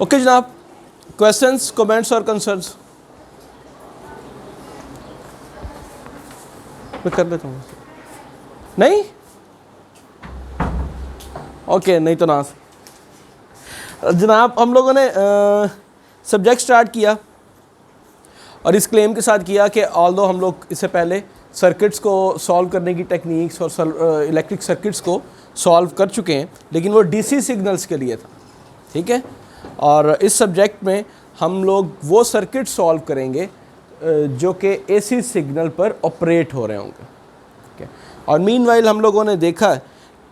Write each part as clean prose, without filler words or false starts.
Okay जनाब, questions, comments और concerns मैं कर लेता हूँ। नहीं ओके नहीं तो ना जनाब, हम लोगों ने सब्जेक्ट स्टार्ट किया और इस क्लेम के साथ किया कि ऑल्दो हम लोग इससे पहले सर्किट्स को सॉल्व करने की टेक्निक्स और इलेक्ट्रिक सर्किट्स को सॉल्व कर चुके हैं, लेकिन वो डीसी सिग्नल्स के लिए था। ठीक है, और इस सब्जेक्ट में हम लोग वो सर्किट सॉल्व करेंगे जो कि एसी सिग्नल पर ऑपरेट हो रहे होंगे। ठीक है, और मीनवाइल हम लोगों ने देखा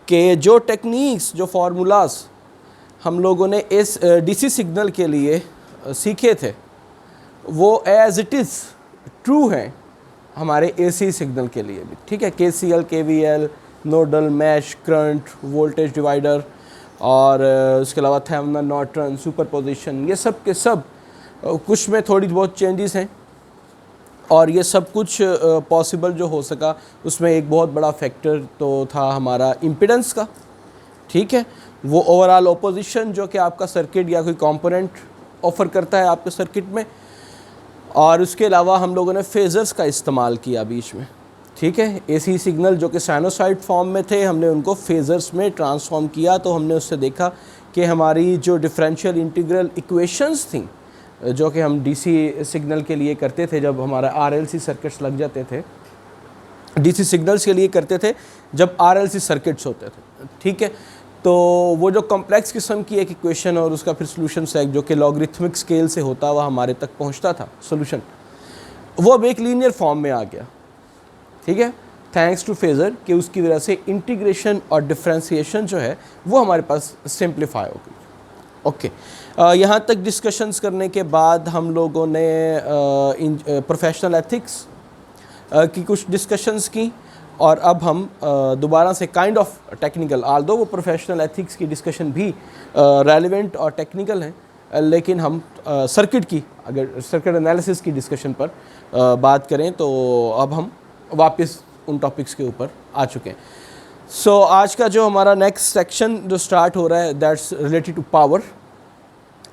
कि जो टेक्निक्स, जो फार्मूलाज हम लोगों ने इस डीसी सिग्नल के लिए सीखे थे वो एज इट इज़ ट्रू हैं हमारे एसी सिग्नल के लिए भी। ठीक है, KCL, KVL, nodal, mesh, current, voltage divider और उसके अलावा थेवेनिन, नॉर्टन, सुपरपोजिशन, ये सब के सब कुछ में थोड़ी बहुत चेंजेस हैं और ये सब कुछ पॉसिबल जो हो सका उसमें एक बहुत बड़ा फैक्टर तो था हमारा इम्पिडेंस का। ठीक है, वो ओवरऑल ओपोजिशन जो कि आपका सर्किट या कोई कंपोनेंट ऑफ़र करता है आपके सर्किट में, और उसके अलावा हम लोगों ने फेजर्स का इस्तेमाल किया बीच में। ठीक है, एसी सिग्नल जो कि साइनोसाइड फॉर्म में थे हमने उनको फेजर्स में ट्रांसफॉर्म किया, तो हमने उससे देखा कि हमारी जो डिफरेंशियल इंटीग्रल इक्वेशंस थी जो कि हम डीसी सिग्नल के लिए करते थे जब हमारा आरएलसी सर्किट्स लग जाते थे, डीसी सिग्नल्स के लिए करते थे जब आरएलसी सर्किट्स होते थे। ठीक है, तो वो जो कॉम्प्लेक्स किस्म की एक इक्वेशन और उसका फिर सोल्यूशन सेट जो कि लॉगरिथमिक स्केल से होता हुआ हमारे तक पहुंचता था सोल्यूशन, वो अब एक लीनियर फॉर्म में आ गया। ठीक है, थैंक्स टू फेज़र कि उसकी वजह से इंटीग्रेशन और डिफ्रेंशिएशन जो है वो हमारे पास सिंप्लीफाई हो गई। ओके, यहाँ तक डिस्कशंस करने के बाद हम लोगों ने प्रोफेशनल एथिक्स की कुछ डिस्कशंस की और अब हम दोबारा से काइंड ऑफ टेक्निकल, आल्दो वो प्रोफेशनल एथिक्स की डिस्कशन भी रेलेवेंट और टेक्निकल हैं, लेकिन हम सर्किट की, अगर सर्किट एनालिसिस की डिस्कशन पर बात करें तो अब हम वापस उन टॉपिक्स के ऊपर आ चुके हैं। सो आज का जो हमारा नेक्स्ट सेक्शन जो स्टार्ट हो रहा है दैट्स रिलेटेड टू पावर,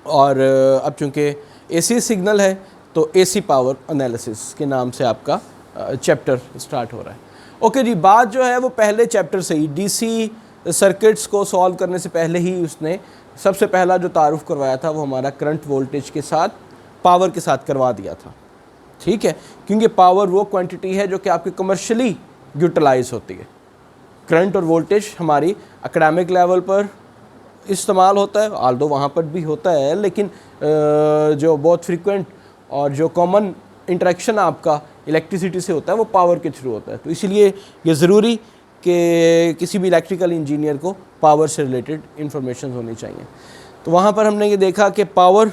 और अब चूँकि एसी सिग्नल है तो एसी पावर एनालिसिस के नाम से आपका चैप्टर स्टार्ट हो रहा है। ओके जी, बात जो है वो पहले चैप्टर से ही डीसी सर्किट्स को सॉल्व करने से पहले ही उसने सबसे पहला जो तारुफ करवाया था वो हमारा करंट वोल्टेज के साथ, पावर के साथ करवा दिया था। ठीक है, क्योंकि पावर वो क्वांटिटी है जो कि आपके कमर्शियली यूटिलाइज होती है। करंट और वोल्टेज हमारी एकेडमिक लेवल पर इस्तेमाल होता है, आल्दो वहाँ पर भी होता है, लेकिन जो बहुत फ्रीक्वेंट और जो कॉमन इंटरेक्शन आपका इलेक्ट्रिसिटी से होता है वो पावर के थ्रू होता है। तो इसीलिए ये ज़रूरी कि किसी भी इलेक्ट्रिकल इंजीनियर को पावर से रिलेटेड इंफॉर्मेशन होनी चाहिए। तो वहाँ पर हमने ये देखा कि power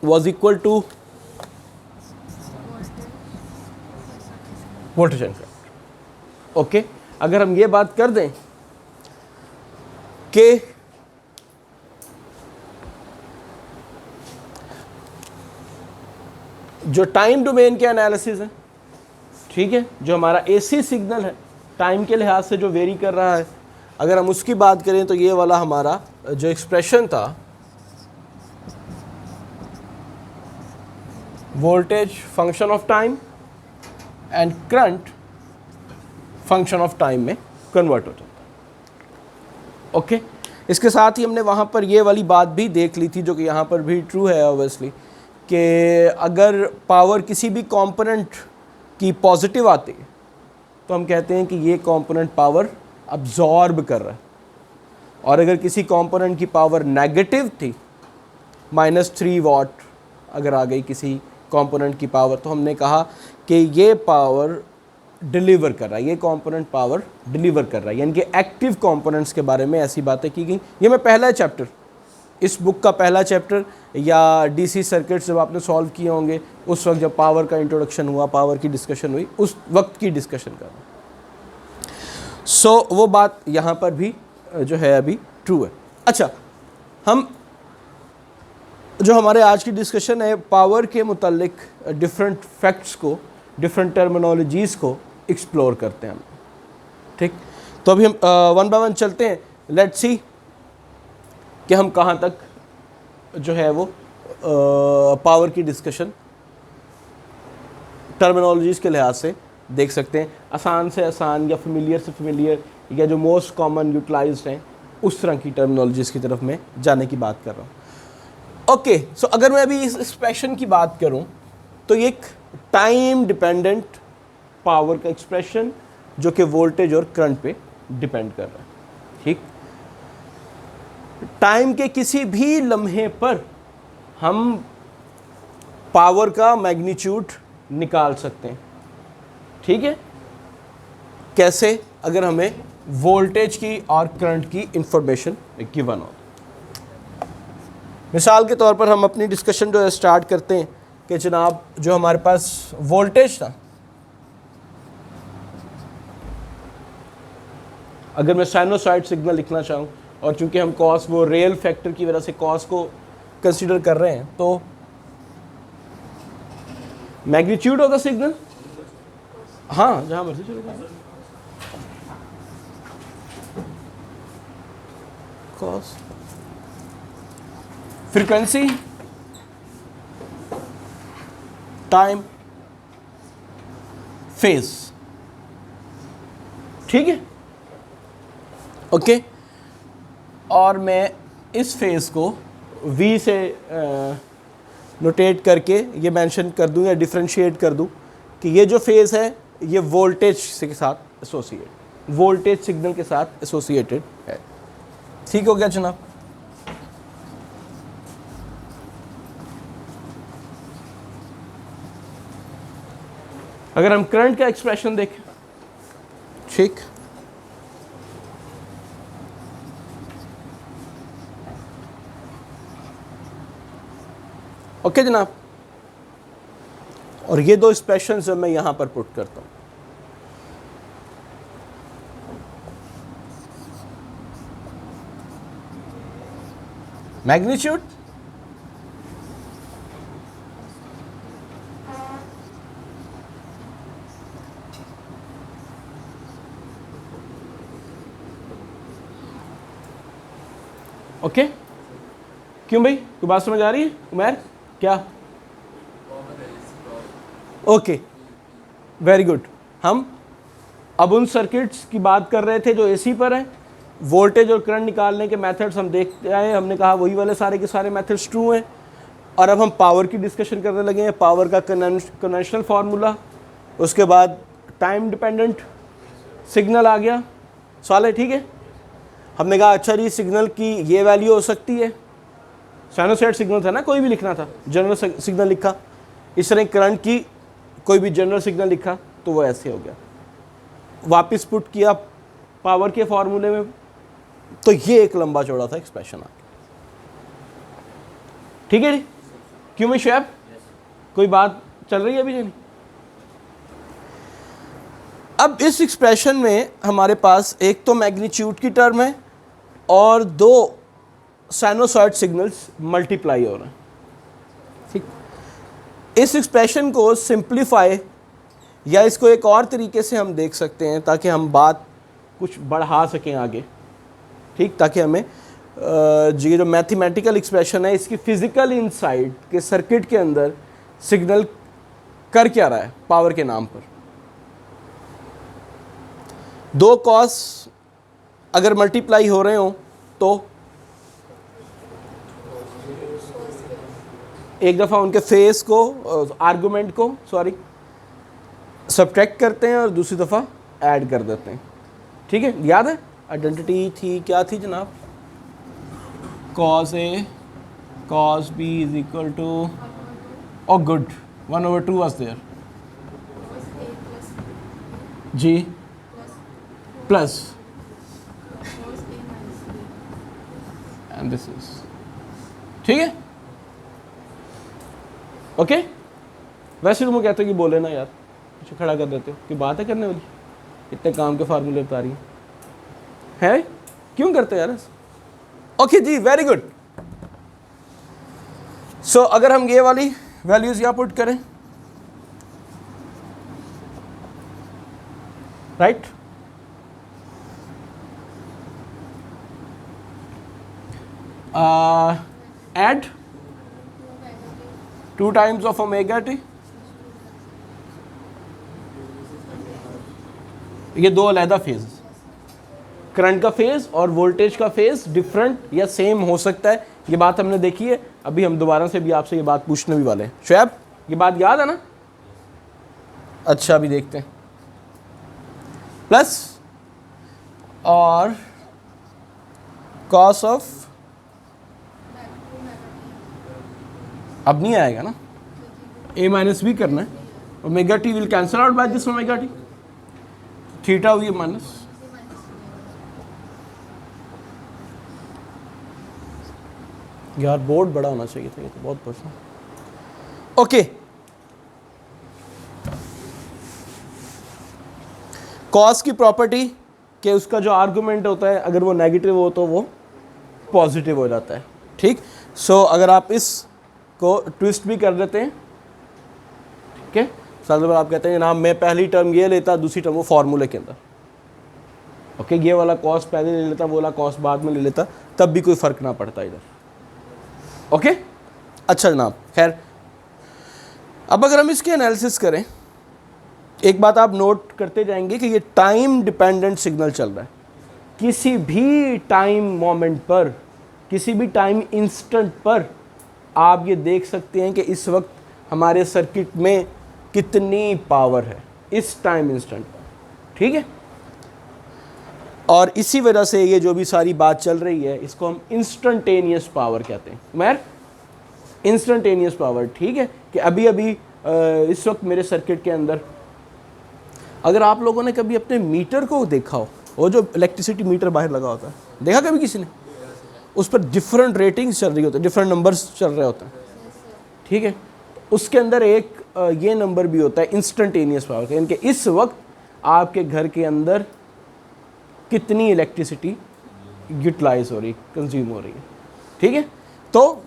was equal to voltage and current. Okay, अगर हम ये बात कर दें कि जो टाइम डोमेन के एनालिसिस है, ठीक है, जो हमारा एसी सिग्नल है टाइम के लिहाज से जो वेरी कर रहा है, अगर हम उसकी बात करें तो ये वाला हमारा जो एक्सप्रेशन था voltage function of time and current function of time में कन्वर्ट हो जाता है। ओके, इसके साथ ही हमने वहाँ पर ये वाली बात भी देख ली थी जो कि यहाँ पर भी ट्रू है ऑब्वियसली, कि अगर पावर किसी भी कंपोनेंट की पॉजिटिव आती है तो हम कहते हैं कि ये कंपोनेंट पावर अब्जॉर्ब कर रहा है, और अगर किसी कंपोनेंट की पावर नेगेटिव थी, -3 वाट अगर आ गई किसी कंपोनेंट की पावर, तो हमने कहा कि ये पावर डिलीवर कर रहा है, ये कंपोनेंट पावर डिलीवर कर रहा है, यानी कि एक्टिव कंपोनेंट्स के बारे में ऐसी बातें की गई। ये मैं पहला चैप्टर, इस बुक का पहला चैप्टर या डीसी सर्किट्स जब आपने सॉल्व किए होंगे उस वक्त जब पावर का इंट्रोडक्शन हुआ, पावर की डिस्कशन हुई, उस वक्त की डिस्कशन कर रहा हूँ। सो वो बात यहाँ पर भी जो है अभी ट्रू है। अच्छा, हम जो हमारे आज की डिस्कशन है पावर के मुतालिक डिफरेंट फैक्ट्स को, डिफरेंट टर्मिनोलॉजीज़ को एक्सप्लोर करते हैं हम। ठीक, तो अभी हम 1 बाय 1 चलते हैं। लेट्स सी कि हम कहाँ तक जो है वो पावर की डिस्कशन टर्मिनोलॉजीज़ के लिहाज से देख सकते हैं, आसान से आसान या फेमिलियर से फेमिलियर या जो मोस्ट कॉमन यूटिलाइज्ड हैं उस तरह की टर्मिनोलॉजीज़ की तरफ मैं जाने की बात कर रहा हूँ। ओके, सो अगर मैं अभी इस एक्सप्रेशन की बात करूँ तो ये एक टाइम डिपेंडेंट पावर का एक्सप्रेशन जो कि वोल्टेज और करंट पे डिपेंड कर रहा है। ठीक, टाइम के किसी भी लम्हे पर हम पावर का मैग्नीट्यूड निकाल सकते हैं। ठीक है, कैसे? अगर हमें वोल्टेज की और करंट की इंफॉर्मेशन गिवन हो। मिसाल के तौर पर हम अपनी डिस्कशन जो है स्टार्ट करते हैं कि जनाब जो हमारे पास वोल्टेज था, अगर मैं साइनोसॉइड सिग्नल लिखना चाहूँ और चूंकि हम कॉस वो रियल फैक्टर की वजह से कॉस को कंसीडर कर रहे हैं, तो मैग्नीट्यूड ऑफ द सिग्नल, हाँ जहां मर्जी चले जाए, कॉस, फ्रीक्वेंसी, टाइम, फेज। ठीक है, ओके। और मैं इस फेज को v से नोटेट करके ये मेंशन कर दूं या डिफरेंशिएट कर दूं कि ये जो फेज है ये वोल्टेज के साथ एसोसिएट, वोल्टेज सिग्नल के साथ एसोसिएटेड है। ठीक हो गया जनाब? अगर हम करंट का एक्सप्रेशन देखें, ठीक, ओके जनाब, और ये दो एक्सप्रेशंस जो मैं यहां पर पुट करता हूं, मैग्नीट्यूड, ओके। क्यों भाई, कोई बात समझ आ रही है उमैर? क्या? Okay, very good. हम अब उन सर्किट्स की बात कर रहे थे जो एसी पर हैं, वोल्टेज और करंट निकालने के मेथड्स हम देखते आए, हमने कहा वही वाले सारे के सारे मेथड्स ट्रू हैं। और अब हम पावर की डिस्कशन करने लगे हैं, पावर का कन्वेंशनल फार्मूला, उसके बाद टाइम डिपेंडेंट सिग्नल आ गया, सवाल है, ठीक है। हमने कहा अच्छा जी सिग्नल की ये वैल्यू हो सकती है, साइनोसॉइड सिग्नल था ना, कोई भी लिखना था, जनरल सिग्नल लिखा, इस तरह करंट की कोई भी जनरल सिग्नल लिखा तो वो ऐसे हो गया, वापस पुट किया पावर के फार्मूले में, तो ये एक लंबा चौड़ा था एक्सप्रेशन आ गया। ठीक है जी, क्यों मैं शुएब, कोई बात चल रही है अभी नहीं? अब इस एक्सप्रेशन में हमारे पास एक तो मैग्नीट्यूड की टर्म है और दो साइनोसॉइड सिग्नल्स मल्टीप्लाई हो रहे हैं। ठीक, इस एक्सप्रेशन को सिंप्लीफाई या इसको एक और तरीके से हम देख सकते हैं ताकि हम बात कुछ बढ़ा सकें आगे, ठीक, ताकि हमें ये जो मैथमेटिकल एक्सप्रेशन है इसकी फिजिकल इनसाइड के सर्किट के अंदर सिग्नल कर क्या रहा है पावर के नाम पर। दो कॉस अगर मल्टीप्लाई हो रहे हो तो एक दफ़ा उनके फेस को, आर्गुमेंट को सॉरी सब्ट्रैक्ट करते हैं और दूसरी दफ़ा ऐड कर देते हैं। ठीक है, याद है आइडेंटिटी थी, क्या थी जनाब? cos A cos B is equal to, oh good, 1/2 was there, G plus and this is, ठीक है, ओके। वैसे तो मैं कहता हूँ कि बोले ना यार, पीछे खड़ा कर देते हो, कि बात है करने वाली, इतने काम के फार्मूले बता रही है, क्यों करते हो यार? ओके जी, वेरी गुड। सो अगर हम ये वाली वैल्यूज यहां पुट करें, right, add 2 times of omega T. ये दो अलहदा फेज, करंट का फेज और वोल्टेज का फेज डिफरेंट या सेम हो सकता है, ये बात हमने देखी है। अभी हम दोबारा से भी आपसे ये बात पूछने भी वाले हैं। शुएब ये बात याद है ना? अच्छा अभी देखते हैं। प्लस और कॉस ऑफ, अब नहीं आएगा ना, a माइनस बी करना है, omega T will cancel out by this omega T, theta हुई माइनस। यार बोर्ड बड़ा होना चाहिए था, ये तो बहुत बड़ा। ओके, कॉस की प्रॉपर्टी कि उसका जो आर्गुमेंट होता है अगर वो नेगेटिव हो तो वो पॉजिटिव हो जाता है। ठीक, सो अगर आप इस को ट्विस्ट भी कर देते हैं, ठीक है, साथ में आप कहते हैं जनाब मैं पहली टर्म ये लेता, दूसरी टर्म वो फार्मूले के अंदर, ओके, ये वाला कॉस पहले ले लेता, वो वाला कॉस बाद में ले लेता, तब भी कोई फ़र्क ना पड़ता इधर। ओके, अच्छा जनाब, खैर अब अगर हम इसके एनालिसिस करें, एक बात आप नोट करते जाएंगे कि ये टाइम डिपेंडेंट सिग्नल चल रहा है। किसी भी टाइम मोमेंट पर, किसी भी टाइम इंस्टेंट पर आप ये देख सकते हैं कि इस वक्त हमारे सर्किट में कितनी पावर है इस टाइम इंस्टेंट पर, ठीक है। और इसी वजह से ये जो भी सारी बात चल रही है इसको हम इंस्टेंटेनियस पावर कहते हैं। मैर इंस्टेंटेनियस पावर, ठीक है, कि अभी अभी इस वक्त मेरे सर्किट के अंदर, अगर आप लोगों ने कभी अपने मीटर को देखा हो, वो जो इलेक्ट्रिसिटी मीटर बाहर लगा होता है, देखा कभी किसी ने? उस पर डिफरेंट रेटिंग्स चल रही होती है, डिफरेंट नंबर्स चल रहे होते हैं, ठीक है। उसके अंदर एक ये नंबर भी होता है इंस्टेंटेनियस पावर का, यानी कि इस वक्त आपके घर के अंदर कितनी इलेक्ट्रिसिटी यूटिलाइज हो रही, कंज्यूम हो रही है, ठीक है। तो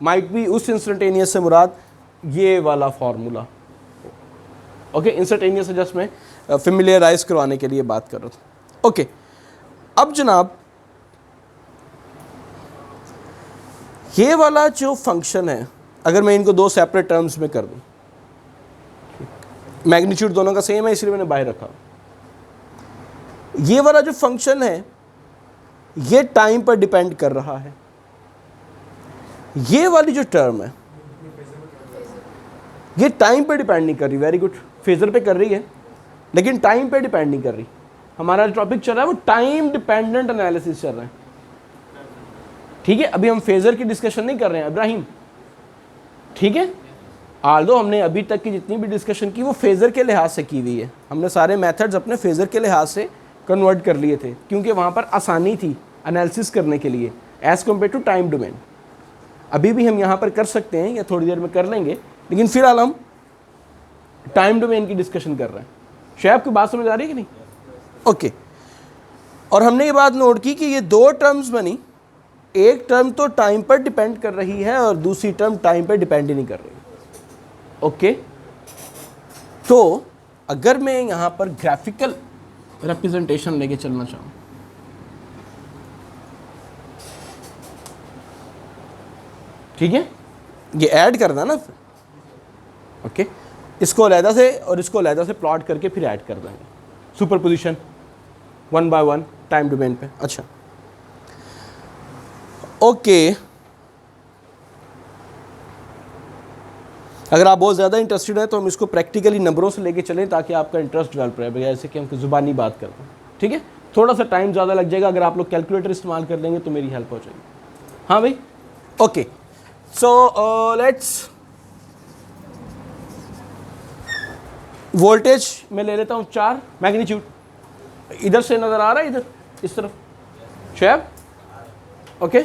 माइट बी उस इंस्टेंटेनियस से मुराद ये वाला फार्मूला, ओके। इंस्टेंटेनियस से जस्ट मैं फेमिलियराइज करवाने के लिए बात कर रहा था, ओके। अब जनाब ये वाला जो फंक्शन है, अगर मैं इनको दो सेपरेट टर्म्स में कर दूं, मैग्नीट्यूड दोनों का सेम है इसलिए मैंने बाहर रखा। ये वाला जो फंक्शन है ये टाइम पर डिपेंड कर रहा है। ये वाली जो टर्म है ये टाइम पे डिपेंड नहीं कर रही, वेरी गुड, फेजर पे कर रही है लेकिन टाइम पे डिपेंड नहीं कर रही। हमारा जो टॉपिक चल रहा है वो टाइम डिपेंडेंट एनालिसिस चल रहा है, ठीक है। अभी हम फेजर की डिस्कशन नहीं कर रहे हैं इब्राहिम, ठीक है। आल्दो हमने अभी तक की जितनी भी डिस्कशन की वो फेजर के लिहाज से की हुई है, हमने सारे मेथड्स अपने फेजर के लिहाज से कन्वर्ट कर लिए थे क्योंकि वहाँ पर आसानी थी एनालिसिस करने के लिए as compare to time domain. अभी भी हम यहाँ पर कर सकते हैं या थोड़ी देर में कर लेंगे, लेकिन फिलहाल हम टाइम डोमेन की डिस्कशन कर रहे हैं। शायद आपकी बात समझ आ रही है कि नहीं? ओके। और हमने ये बात नोट की कि ये दो टर्म्स बनी, एक टर्म तो टाइम पर डिपेंड कर रही है और दूसरी टर्म टाइम पर डिपेंड ही नहीं कर रही, ओके। तो अगर मैं यहाँ पर ग्राफिकल रिप्रेजेंटेशन लेके चलना चाहूँ, ठीक है, ये ऐड करना ना, ओके। इसको अलहदा से और इसको अलहदा से प्लॉट करके फिर ऐड कर देंगे, सुपरपोजिशन 1 बाय 1 टाइम डोमेन पे। अच्छा, ओके। अगर आप बहुत ज़्यादा इंटरेस्टेड हैं तो हम इसको प्रैक्टिकली नंबरों से लेके चलें ताकि आपका इंटरेस्ट डेवलप रहे, जैसे कि हम ज़ुबानी बात करते हैं, ठीक है। थोड़ा सा टाइम ज़्यादा लग जाएगा, अगर आप लोग कैलकुलेटर इस्तेमाल कर लेंगे तो मेरी हेल्प हो जाएगी। हाँ भाई, ओके। सो लेट्स, वोल्टेज मैं ले लेता हूँ 4, मैग्नीट्यूड इधर से नज़र आ रहा है, इधर इस तरफ, शैब, ओके।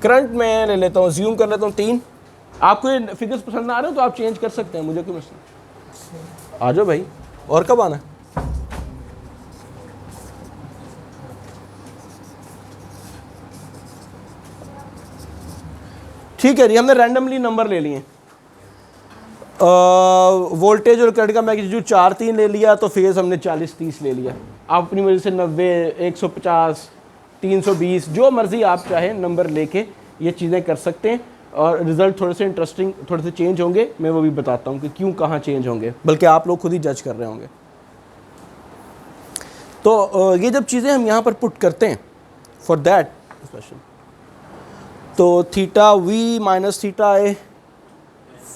करंट में ले लेता हूँ, ज्यूम कर लेता हूँ 3। आपको ये फिगर्स पसंद आ रहे हो तो आप चेंज कर सकते हैं, मुझे क्यों मसला। आ जाओ भाई, और कब आना है? ठीक है जी, हमने रैंडमली नंबर ले लिए, वोल्टेज और करंट का मैग्नीट्यूड 4, 3 ले लिया, तो फेज हमने 40, 30 ले लिया। आप अपनी मर्जी से 90, 150, 320 जो मर्जी आप चाहें नंबर लेके ये चीज़ें कर सकते हैं। और रिज़ल्ट थोड़े से इंटरेस्टिंग, थोड़े से चेंज होंगे, मैं वो भी बताता हूँ कि क्यों, कहाँ चेंज होंगे, बल्कि आप लोग खुद ही जज कर रहे होंगे। तो ये जब चीज़ें हम यहाँ पर पुट करते हैं फॉर दैट एक्सप्रेशन, तो theta V minus theta A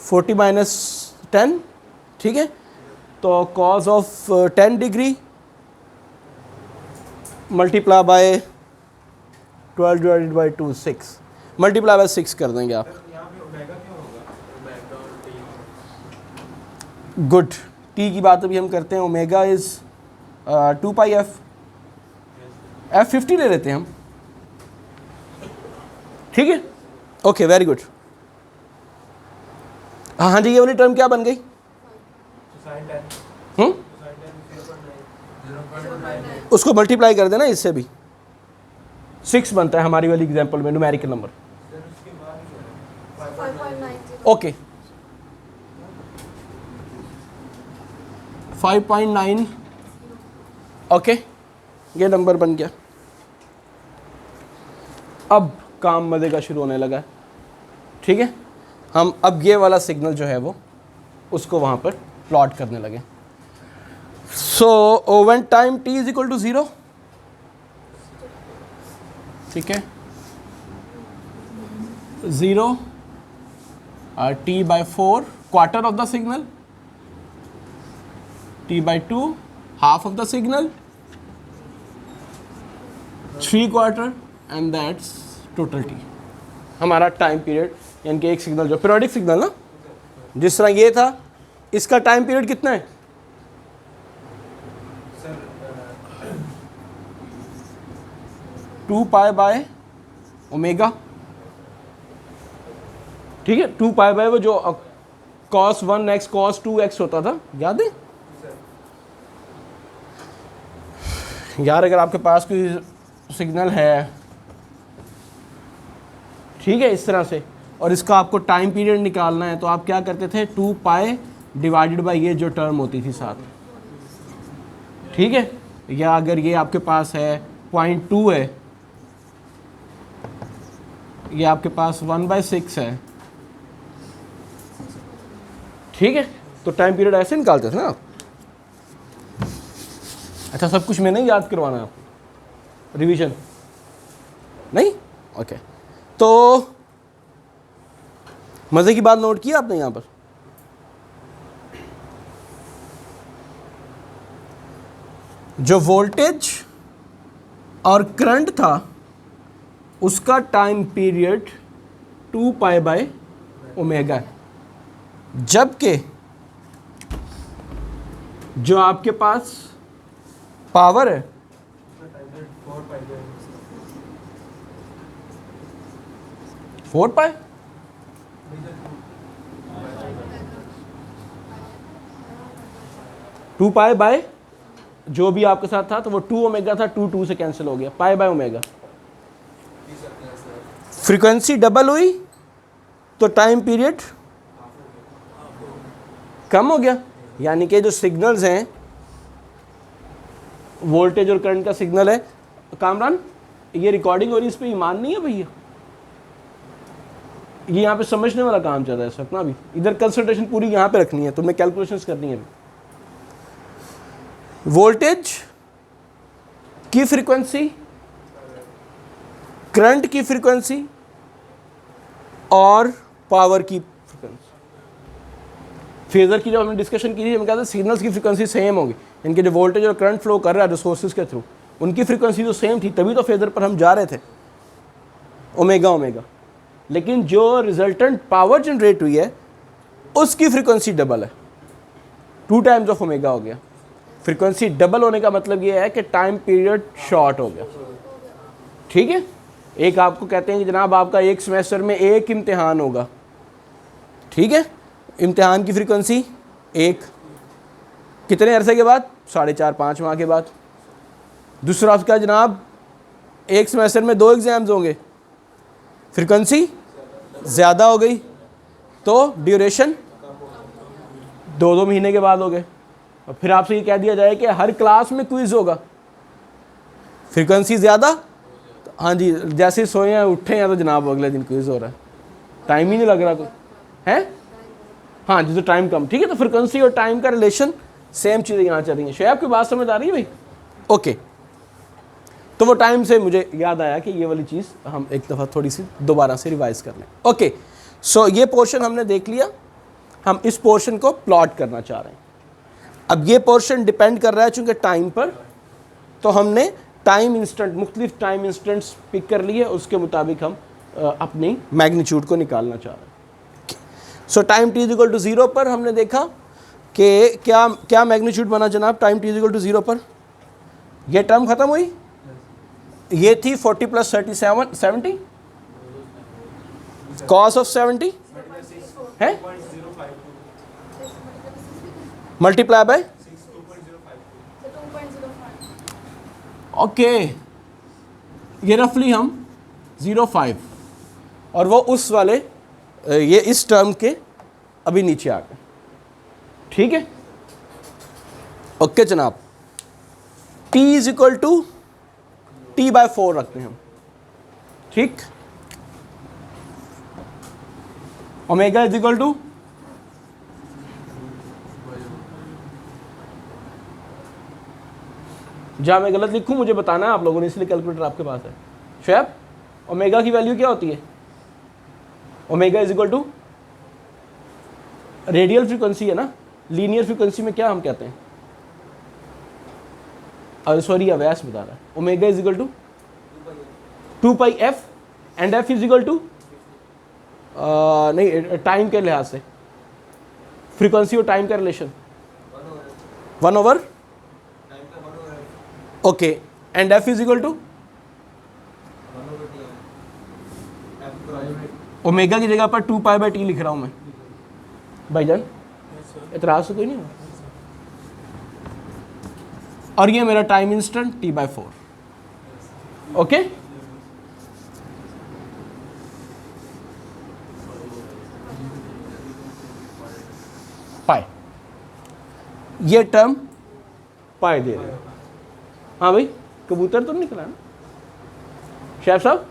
40 minus 10, ठीक है। तो cos of 10 degree multiply by 12 divided by 2 6, multiply by 6 कर देंगे आप। गुड, टी की बात अभी हम करते हैं। Omega is 2 pi F, F 50 ले लेते हैं हम, ठीक है। Okay, very good. हाँ जी, ये वाली टर्म क्या बन गई? उसको मल्टीप्लाई कर देना इससे भी, 6 बनता है हमारी वाली एग्जांपल में न्यूमेरिकल नंबर। ओके, 5.9, ओके, ये नंबर बन गया। अब काम मजे का शुरू होने लगा, ठीक है। हम अब ये वाला सिग्नल जो है वो उसको वहाँ पर प्लॉट करने लगे। So when time t is equal to 0, ठीक है, 0 t/4 quarter of the signal, t/2 half of the signal, 3 quarter, and that's total t, हमारा टाइम पीरियड। यानी कि एक सिग्नल जो पीरियोडिक सिग्नल ना, जिस तरह ये था, इसका टाइम पीरियड कितना है? टू पाई बाय ओमेगा, ठीक है। 2 पाई बाय वो जो cos 1x cos 2x होता था, याद है यार? अगर आपके पास कोई सिग्नल है, ठीक है, इस तरह से, और इसका आपको टाइम पीरियड निकालना है, तो आप क्या करते थे? 2 पाई डिवाइडेड बाई ये जो टर्म होती थी साथ, ठीक है। या अगर ये आपके पास है 0.2 है, ये आपके पास 1/6 है, ठीक है। तो टाइम पीरियड ऐसे निकालते थे ना आप। अच्छा, सब कुछ मैं नहीं याद करवाना आप, रिवीजन नहीं, ओके। तो मजे की बात नोट की आपने यहां पर, जो वोल्टेज और करंट था उसका time period 2 pi by omega है, जबकि जो आपके पास पावर है 4 पाई, टू पाई बाय जो भी आपके साथ था, तो वो 2 ओमेगा था, 2 से कैंसिल हो गया, pi by omega. Frequency double हुई तो टाइम पीरियड कम हो गया। यानी कि जो सिग्नल्स हैं, वोल्टेज और करंट का सिग्नल है, कामरान ये रिकॉर्डिंग हो रही है, इस पर ईमान नहीं है भैया, ये यहाँ पे समझने वाला काम चल रहा है इस वक्त ना। अभी इधर कंसंट्रेशन पूरी यहाँ पे रखनी है, तुम्हें कैलकुलेशंस करनी है। वोल्टेज की फ्रीक्वेंसी, करंट की फ्रीक्वेंसी और पावर की फ्रीक्वेंसी। फेजर की जो हमने डिस्कशन की थी, हम कहते हैं सिग्नल्स की फ्रीक्वेंसी सेम होगी, इनके जो वोल्टेज और करंट फ्लो कर रहा है रिसोर्सेज के थ्रू, उनकी फ्रीक्वेंसी तो सेम थी, तभी तो फेजर पर हम जा रहे थे, ओमेगा ओमेगा। लेकिन जो रिजल्टेंट पावर जनरेट हुई है उसकी फ्रीक्वेंसी डबल है, 2 टाइम्स ऑफ ओमेगा हो गया। फ्रीक्वेंसी डबल होने का मतलब ये है कि टाइम पीरियड शॉर्ट हो गया, ठीक है। एक आपको कहते हैं कि जनाब आपका एक सेमेस्टर में एक इम्तिहान होगा, ठीक है, इम्तिहान की फ्रीक्वेंसी 1, कितने अरसे के बाद? 4.5-5 माह के बाद। दूसरा उसका जनाब एक सेमेस्टर में 2 एग्ज़ाम्स होंगे, फ्रीक्वेंसी ज़्यादा हो गई, तो ड्यूरेशन 2-2 महीने के बाद हो गए। और फिर आपसे ये कह दिया जाए कि हर क्लास में क्विज़ होगा, फ्रीक्वेंसी ज़्यादा, हाँ जी, जैसे सोए हैं उठे हैं तो जनाब अगले दिन क्विज़ हो रहा है, टाइम ही नहीं लग रहा कोई है। हाँ जैसे टाइम कम, ठीक है। तो फ्रिक्वेंसी और टाइम का रिलेशन सेम चीज़ें यहाँ चल रही हैं। शोएब आपकी बात समझ आ रही है भाई? ओके। तो वो टाइम से मुझे याद आया कि ये वाली चीज़ हम एक दफ़ा थोड़ी सी दोबारा से रिवाइज कर लें। ओके, सो ये पोर्शन हमने देख लिया, हम इस पोर्शन को प्लॉट करना चाह रहे हैं। अब ये पोर्शन डिपेंड कर रहा है चूँकि टाइम पर, तो हमने टाइम इंस्टेंट, मुख्तलिफ टाइम इंस्टेंट्स पिक कर लिए, उसके मुताबिक हम अपनी मैग्नीट्यूड को निकालना चाह रहे हैं। So time t equal to 0 पर हमने देखा कि क्या क्या मैग्नीट्यूड बना जनाब टाइम t इक्वल टू 0 पर। ये टर्म ख़त्म हुई, ये थी 40 + 37 70 cos ऑफ 70 है मल्टीप्लाई बाय ओके, ये रफली हम 0.5 और वो उस वाले ये इस टर्म के अभी नीचे आ गए, ठीक है। ओके जनाब, t इक्वल टू t/4 रखते हैं हम, ठीक। ओमेगा इक्वल टू जहाँ मैं गलत लिखूं मुझे बताना है आप लोगों ने, इसलिए कैलकुलेटर आपके पास है। शोएब, ओमेगा की वैल्यू क्या होती है? Omega equal to radial frequency है ना, लीनियर फ्रीक्वेंसी में क्या हम कहते हैं? सॉरी अवैस बता रहा है। Omega equal to 2πf and f equal to नहीं टाइम के लिहाज से फ्रीक्वेंसी और टाइम का relation 1/, okay, and f equal to omega की जगह पर 2π/t लिख रहा हूं मैं भाईजान, इतराज तो कोई नहीं हो। और ये मेरा टाइम इंस्टेंट t/4, ओके। पाई, ये टर्म पाई दे रहे। हाँ भाई, कबूतर तो नहीं निकला ना शोएब साहब,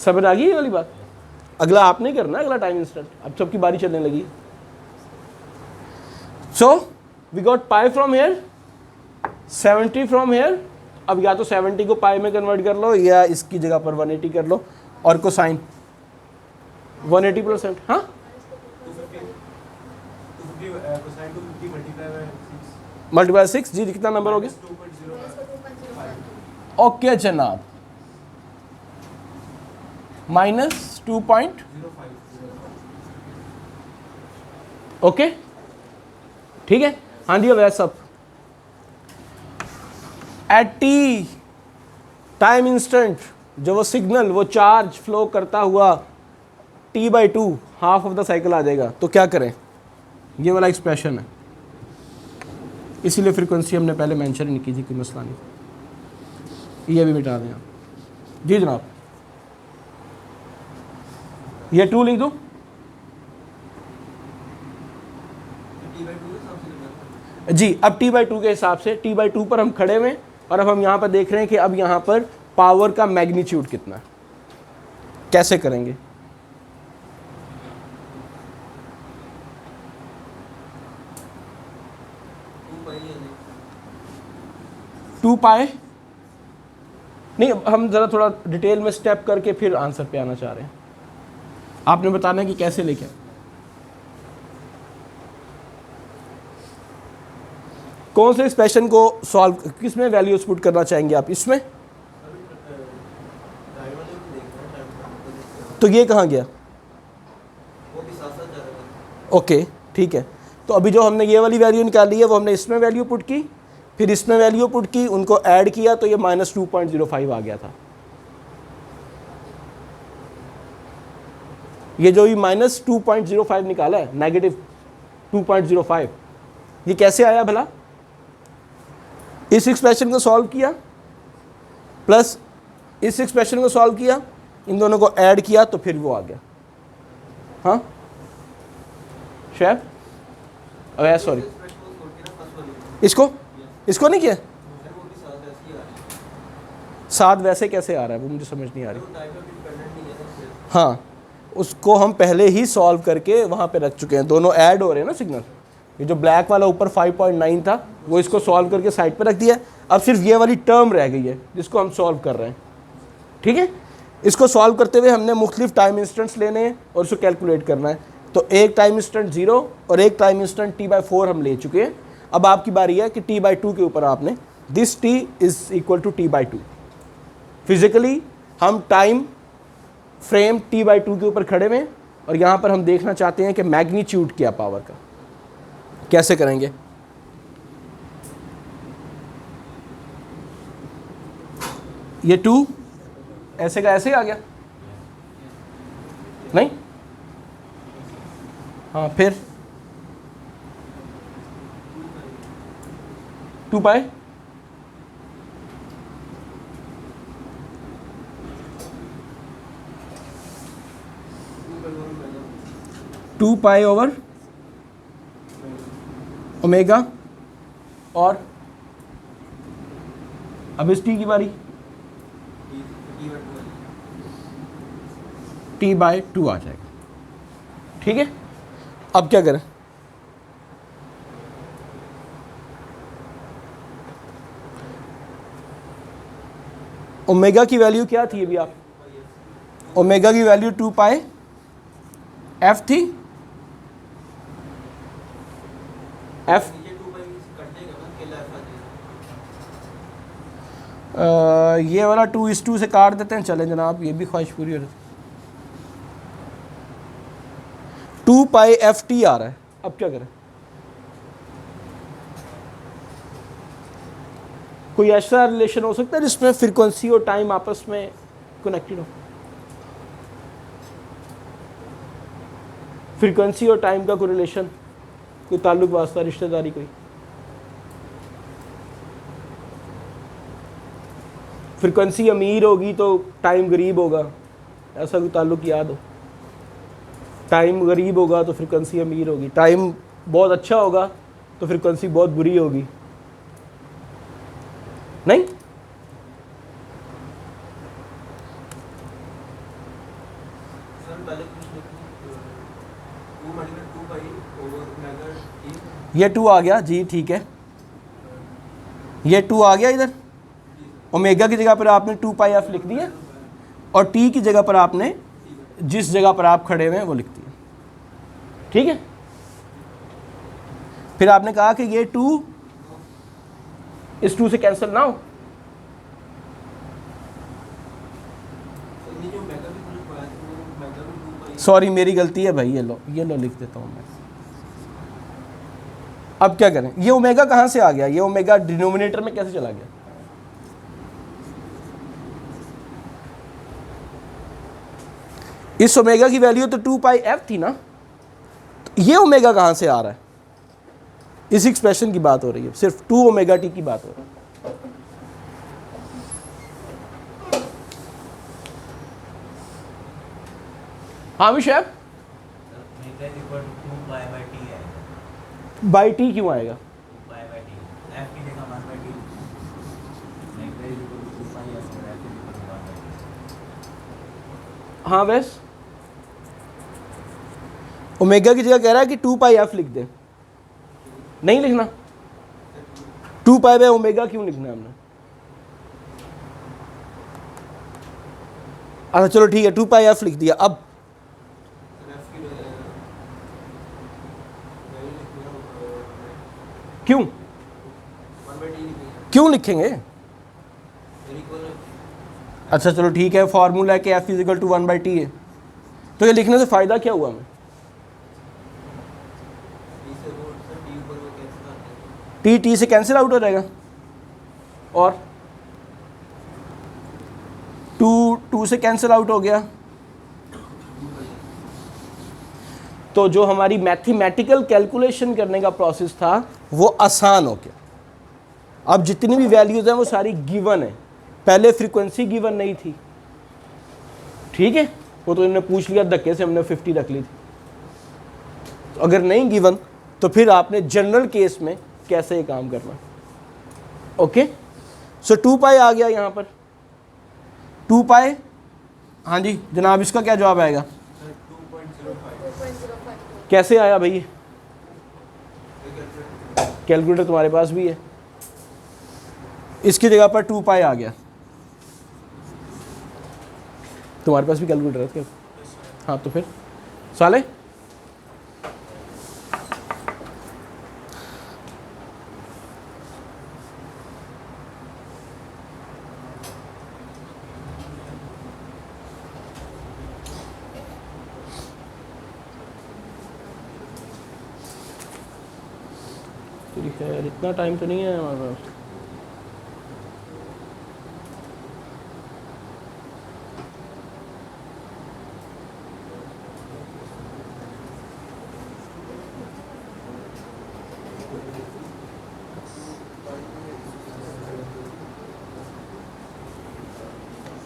समझ आ गई ये वाली बात। अगला आप नहीं करना, अगला टाइम इंस्टेंट, अब सबकी बारी चलने लगी। So we got pi from here, 70 from here. अब या तो 70 को पाई में कन्वर्ट कर लो या इसकी जगह पर 180 कर लो, और कोसाइन 180%, हाँ मल्टीप्लाई 6 जी, कितना नंबर हो गया? ओके जनाब, -2.05, ओके, ठीक है। हाँ जी वैसे सब एट टी टाइम इंस्टेंट जो वो सिग्नल वो चार्ज फ्लो करता हुआ t/2 half of the cycle आ जाएगा, तो क्या करें? ये वाला एक्सप्रेशन है, इसीलिए फ्रीक्वेंसी हमने पहले मेंशन नहीं की थी, कोई मसला नहीं, ये भी मिटा दें आप। जी जनाब, ये 2 लिख दो जी। अब t/2 के हिसाब से t/2 पर हम खड़े हुए, और अब हम यहाँ पर देख रहे हैं कि अब यहाँ पर पावर का मैग्नीट्यूड कितना है, कैसे करेंगे? टू पाई नहीं, हम ज़रा थोड़ा डिटेल में स्टेप करके फिर आंसर पे आना चाह रहे हैं। आपने बताना है कि कैसे लेके, कौन से एक्सप्रेशन को सॉल्व, किस में वैल्यूज पुट करना चाहेंगे आप? इसमें तो ये कहाँ गया? ओके ठीक है, तो अभी जो हमने ये वाली वैल्यू निकाली है वो हमने इसमें वैल्यू पुट की, फिर इसमें वैल्यू पुट की, उनको ऐड किया तो ये -2.05 आ गया था। ये जो भी -2.05 निकाला है, -2.05, ये कैसे आया भला? इस एक्सप्रेशन को सॉल्व किया प्लस इस एक्सप्रेशन को सॉल्व किया, इन दोनों को ऐड किया तो फिर वो आ गया। हाँ शोएब, अरे सॉरी, इसको नहीं किया, साथ वैसे कैसे आ रहा है वो मुझे समझ नहीं आ रही। हाँ उसको हम पहले ही सॉल्व करके वहाँ पे रख चुके हैं, दोनों ऐड हो रहे हैं ना सिग्नल। ये जो ब्लैक वाला ऊपर 5.9 था वो इसको सॉल्व करके साइड पे रख दिया। अब सिर्फ ये वाली टर्म रह गई है जिसको हम सॉल्व कर रहे हैं, ठीक है। इसको सॉल्व करते हुए हमने मुख्तलिफ टाइम इंस्टेंट्स लेने हैं और उसको कैलकुलेट करना है। तो एक टाइम इंस्टेंट 0 और एक टाइम इंस्टेंट t/4 हम ले चुके हैं। अब आपकी बारी है कि t/2 के ऊपर आपने this t is equal to t/2। Physically हम टाइम फ्रेम t/2 के ऊपर खड़े हुए और यहाँ पर हम देखना चाहते हैं कि मैग्नीट्यूड क्या पावर का, कैसे करेंगे। ये 2 ऐसे का ऐसे आ गया नहीं, हाँ फिर 2 पाई ओवर ओमेगा। और अब इस t की बारी t/2 आ जाएगा, ठीक है। अब क्या करें, ओमेगा की वैल्यू क्या थी अभी आप, ओमेगा की वैल्यू 2 पाई f थी। f ये वाला 2:2 से काट देते हैं, चलें जनाब, ये भी ख्वाहिश पूरी हो रही। 2 पाई ft आ रहा है। अब क्या करें, कोई ऐसा रिलेशन हो सकता है जिसमें फ्रीक्वेंसी और टाइम आपस में कनेक्टेड हो। फ्रीक्वेंसी और टाइम का कोई रिलेशन, कोई ताल्लुक वास्ता, रिश्तेदारी कोई। फ्रीक्वेंसी अमीर होगी तो टाइम गरीब होगा, ऐसा कोई ताल्लुक याद हो। टाइम गरीब होगा तो फ्रीक्वेंसी अमीर होगी। टाइम बहुत अच्छा होगा तो फ्रीक्वेंसी बहुत बुरी होगी, नहीं। ये 2 आ गया जी, ठीक है। ये 2 आ गया इधर, ओमेगा की जगह पर आपने 2 पाई f लिख दिया और t की जगह पर आपने जिस जगह पर आप खड़े हुए हैं वो लिख दिया, ठीक है। फिर आपने कहा कि ये 2 इस 2 से कैंसिल ना हो। सॉरी मेरी गलती है भाई, ये लो लिख देता हूं मैं। अब क्या करें, ये ओमेगा कहां से आ गया, ये ओमेगा डिनोमिनेटर में कैसे चला गया। इस ओमेगा की वैल्यू तो 2 पाई f थी ना, तो ये ओमेगा कहां से आ रहा है। इस एक्सप्रेशन की बात हो रही है, सिर्फ 2 ओमेगा t की बात हो रही है। हाँ विशेष बाई टी क्यों आएगा, हाँ वैस ओमेगा की जगह कह रहा है कि 2 पाई f लिख दे, नहीं लिखना। 2 पाई बाय ओमेगा क्यों लिखना है हमने। अच्छा चलो ठीक है, 2 पाई f लिख दिया। अब क्यों क्यों लिखेंगे। अच्छा चलो ठीक है, फॉर्मूला है कि f is equal to 1/t है, तो ये लिखने से फ़ायदा क्या हुआ हमें। t से कैंसिल आउट हो जाएगा और 2 से कैंसिल आउट हो गया, तो जो हमारी मैथमेटिकल कैलकुलेशन करने का प्रोसेस था वो आसान हो गया। अब जितनी भी वैल्यूज़ हैं वो सारी गिवन है, पहले फ्रीक्वेंसी गिवन नहीं थी, ठीक है, वो तो इन्होंने पूछ लिया धक्के से, हमने 50 रख ली थी। तो अगर नहीं गिवन तो फिर आपने जनरल केस में कैसे ये काम करना। ओके, सो 2 पाई आ गया यहाँ पर, 2 पाई। हाँ जी जनाब, इसका क्या जवाब आएगा। कैसे आया भाई? कैलकुलेटर तुम्हारे पास भी है, इसकी जगह पर 2 पाई आ गया। तुम्हारे पास भी कैलकुलेटर है क्या? हाँ तो फिर साले खैर इतना टाइम तो नहीं है हमारे पास।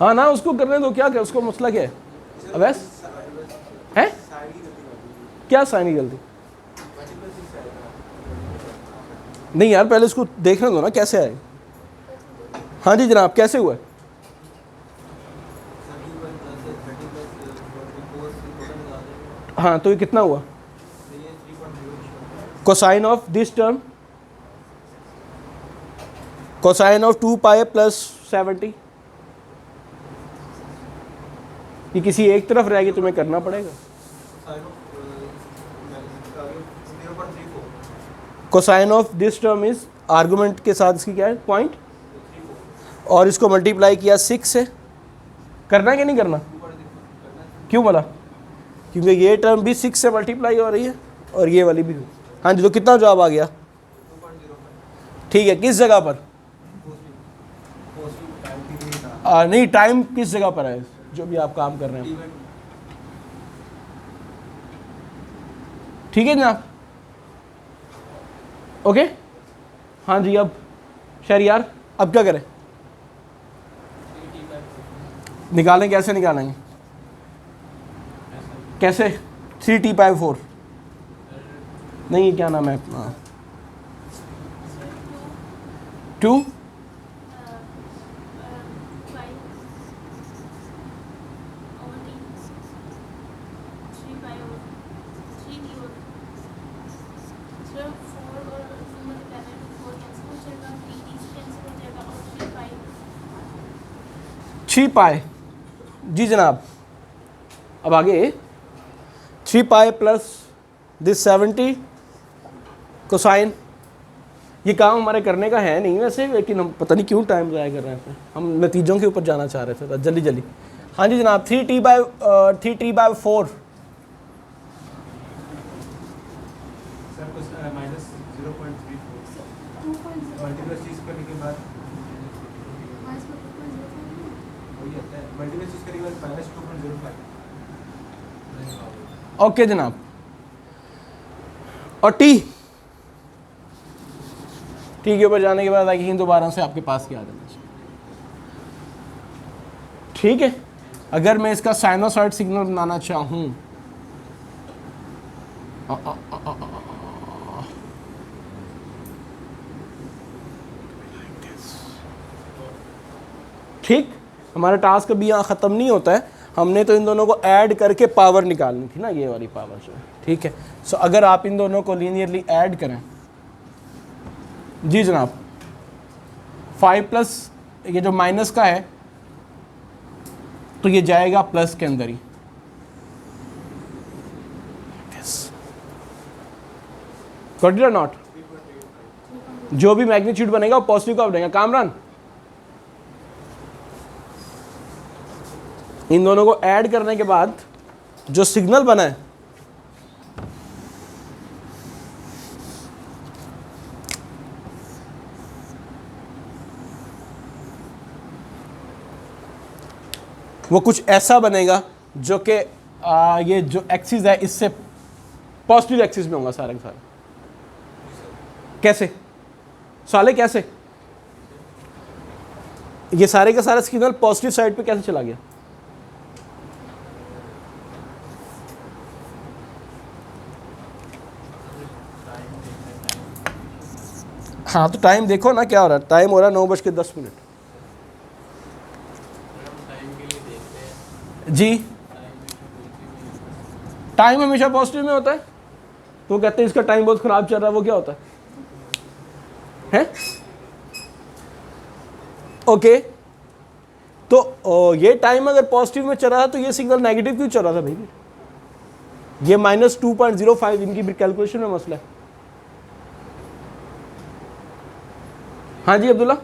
हाँ ना, उसको करने दो, क्या उसको मसला क्या है? अवैस है क्या साइन की गलती? नहीं यार, पहले इसको देखने दो ना कैसे आए। हाँ जी जनाब, कैसे हुआ? हाँ तो ये कितना हुआ? Cosine of this term, cosine of 2 pi plus 70, ये किसी एक तरफ रहेगी, तुम्हें करना पड़ेगा। Cosine of this term is, argument के साथ इसकी क्या है पॉइंट, और इसको मल्टीप्लाई किया 6 से। करना है कि नहीं करना? क्यों बोला? क्योंकि ये टर्म भी 6 से मल्टीप्लाई हो रही है और ये वाली भी। हाँ जी, तो कितना जवाब आ गया? ठीक है, किस जगह पर? नहीं, टाइम किस जगह पर है जो भी आप काम कर रहे हैं? ठीक है जनाब, ओके। हाँ जी, अब शहरियार अब क्या करें? निकालें, कैसे निकालेंगे? कैसे? 3t/4 नहीं, क्या नाम है अपना? 2 3 पाई। जी जनाब, अब आगे 3 पाई प्लस दिस 70 कोसाइन। ये काम हमारे करने का है नहीं वैसे, लेकिन हम पता नहीं क्यों टाइम ज़ाया कर रहे हैं। हम नतीजों के ऊपर जाना चाह रहे थे, तो जल्दी जल्दी। हाँ जी जनाब, 3t/4 ओके जनाब। और टी के ऊपर जाने के बाद आगे दोबारा से आपके पास क्या आ जाना चाहिए। ठीक है, अगर मैं इसका साइनोसॉइड सिग्नल बनाना चाहूं, ठीक, हमारा टास्क अभी यहाँ ख़त्म नहीं होता है। हमने तो इन दोनों को ऐड करके पावर निकालनी थी ना, ये वाली पावर जो है। ठीक है, सो अगर आप इन दोनों को लीनियरली ऐड करें, जी जनाब, 5 प्लस ये जो माइनस का है तो ये जाएगा प्लस के अंदर ही। गॉट इट और नॉट? जो भी मैग्नीट्यूड बनेगा वो पॉजिटिव का बनेगा। कामरान, इन दोनों को ऐड करने के बाद जो सिग्नल बना है वो कुछ ऐसा बनेगा जो कि ये जो एक्सिस है इससे पॉजिटिव एक्सिस में होगा सारा का सारा। कैसे साले, कैसे? ये सारे का सारा सिग्नल पॉजिटिव साइड पे कैसे चला गया? हाँ तो टाइम देखो ना क्या हो रहा है। टाइम हो रहा है 9:10। जी, टाइम हमेशा पॉजिटिव में होता है। तो कहते हैं इसका टाइम बहुत ख़राब चल रहा है, वो क्या होता है? ओके, तो ये टाइम अगर पॉजिटिव में चल रहा था तो ये सिग्नल नेगेटिव क्यों चल रहा था भाई? ये -2.05 इनकी भी कैलकुलेशन में मसला है। हाँ जी अब्दुल्ला,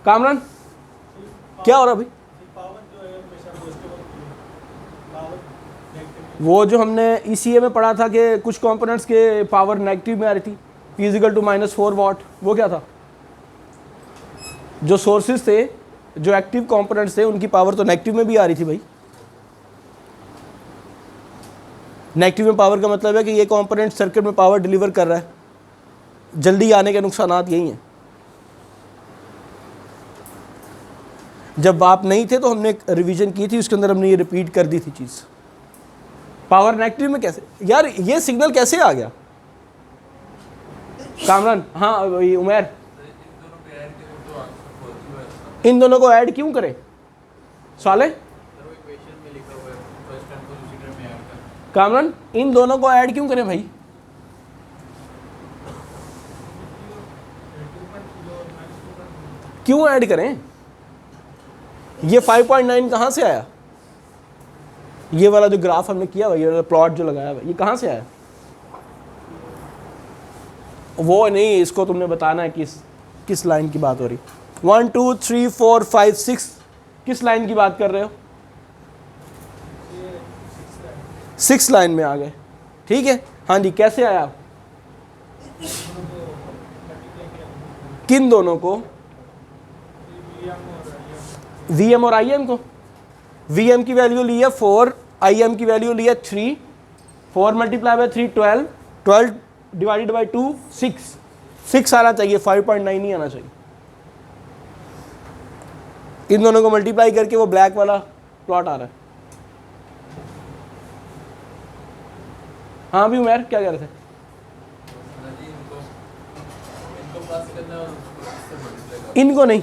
कामरान, क्या हो रहा भाई? वो जो हमने ECA में पढ़ा था कि कुछ कंपोनेंट्स के पावर नेगेटिव में आ रही थी, P = -4 वाट, वो क्या था? जो सोर्सेज थे, जो एक्टिव कंपोनेंट्स थे, उनकी पावर तो नेगेटिव में भी आ रही थी भाई। नेगेटिव में पावर का मतलब है कि ये कंपोनेंट सर्किट में पावर डिलीवर कर रहा है, जल्दी आने के नुकसानात यही हैं। जब आप नहीं थे तो हमने एक रिवीजन की थी, उसके अंदर हमने ये रिपीट कर दी थी चीज़। पावर नेगेटिव में कैसे यार, ये सिग्नल कैसे आ गया? कामरान, हाँ उमैर, इन दोनों को ऐड क्यों करें? साले कामरान, इन दोनों को ऐड क्यों करें भाई? क्यों ऐड करें? ये 5.9 कहाँ से आया? ये वाला जो ग्राफ हमने किया हुआ, ये वाला प्लॉट जो लगाया हुआ, ये कहाँ से आया? वो नहीं, इसको तुमने बताना है किस लाइन की बात हो रही। 1 2 3 4 5 6 किस लाइन की बात कर रहे हो? 6 लाइन में आ गए, ठीक है। हाँ जी, कैसे आया? किन दोनों को? VM और IM को। VM की वैल्यू ली है 4, IM की वैल्यू ली है 3। 4 × 3 12, 12 / 2 6 आना चाहिए, 5.9 नहीं आना चाहिए। इन दोनों को मल्टीप्लाई करके वो ब्लैक वाला प्लॉट आ रहा है। हाँ भी उमैर, क्या कह रहे थे? इनको नहीं,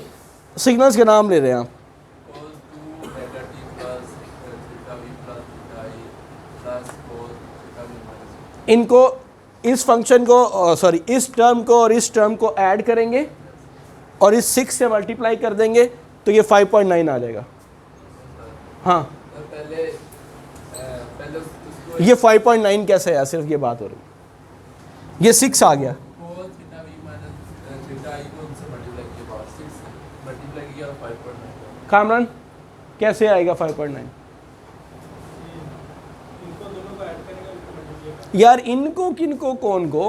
सिग्नल्स के नाम ले रहे हैं आप। इनको, इस फंक्शन को, सॉरी, इस टर्म को और इस टर्म को ऐड करेंगे और इस 6 से मल्टीप्लाई कर देंगे तो ये 5.9 आ जाएगा। हाँ, पहले ये 5.9 कैसे आया? सिर्फ ये बात हो रही, ये 6 आ गया। कामरान, कैसे आएगा 5.9? यार इनको, किनको, कौन को?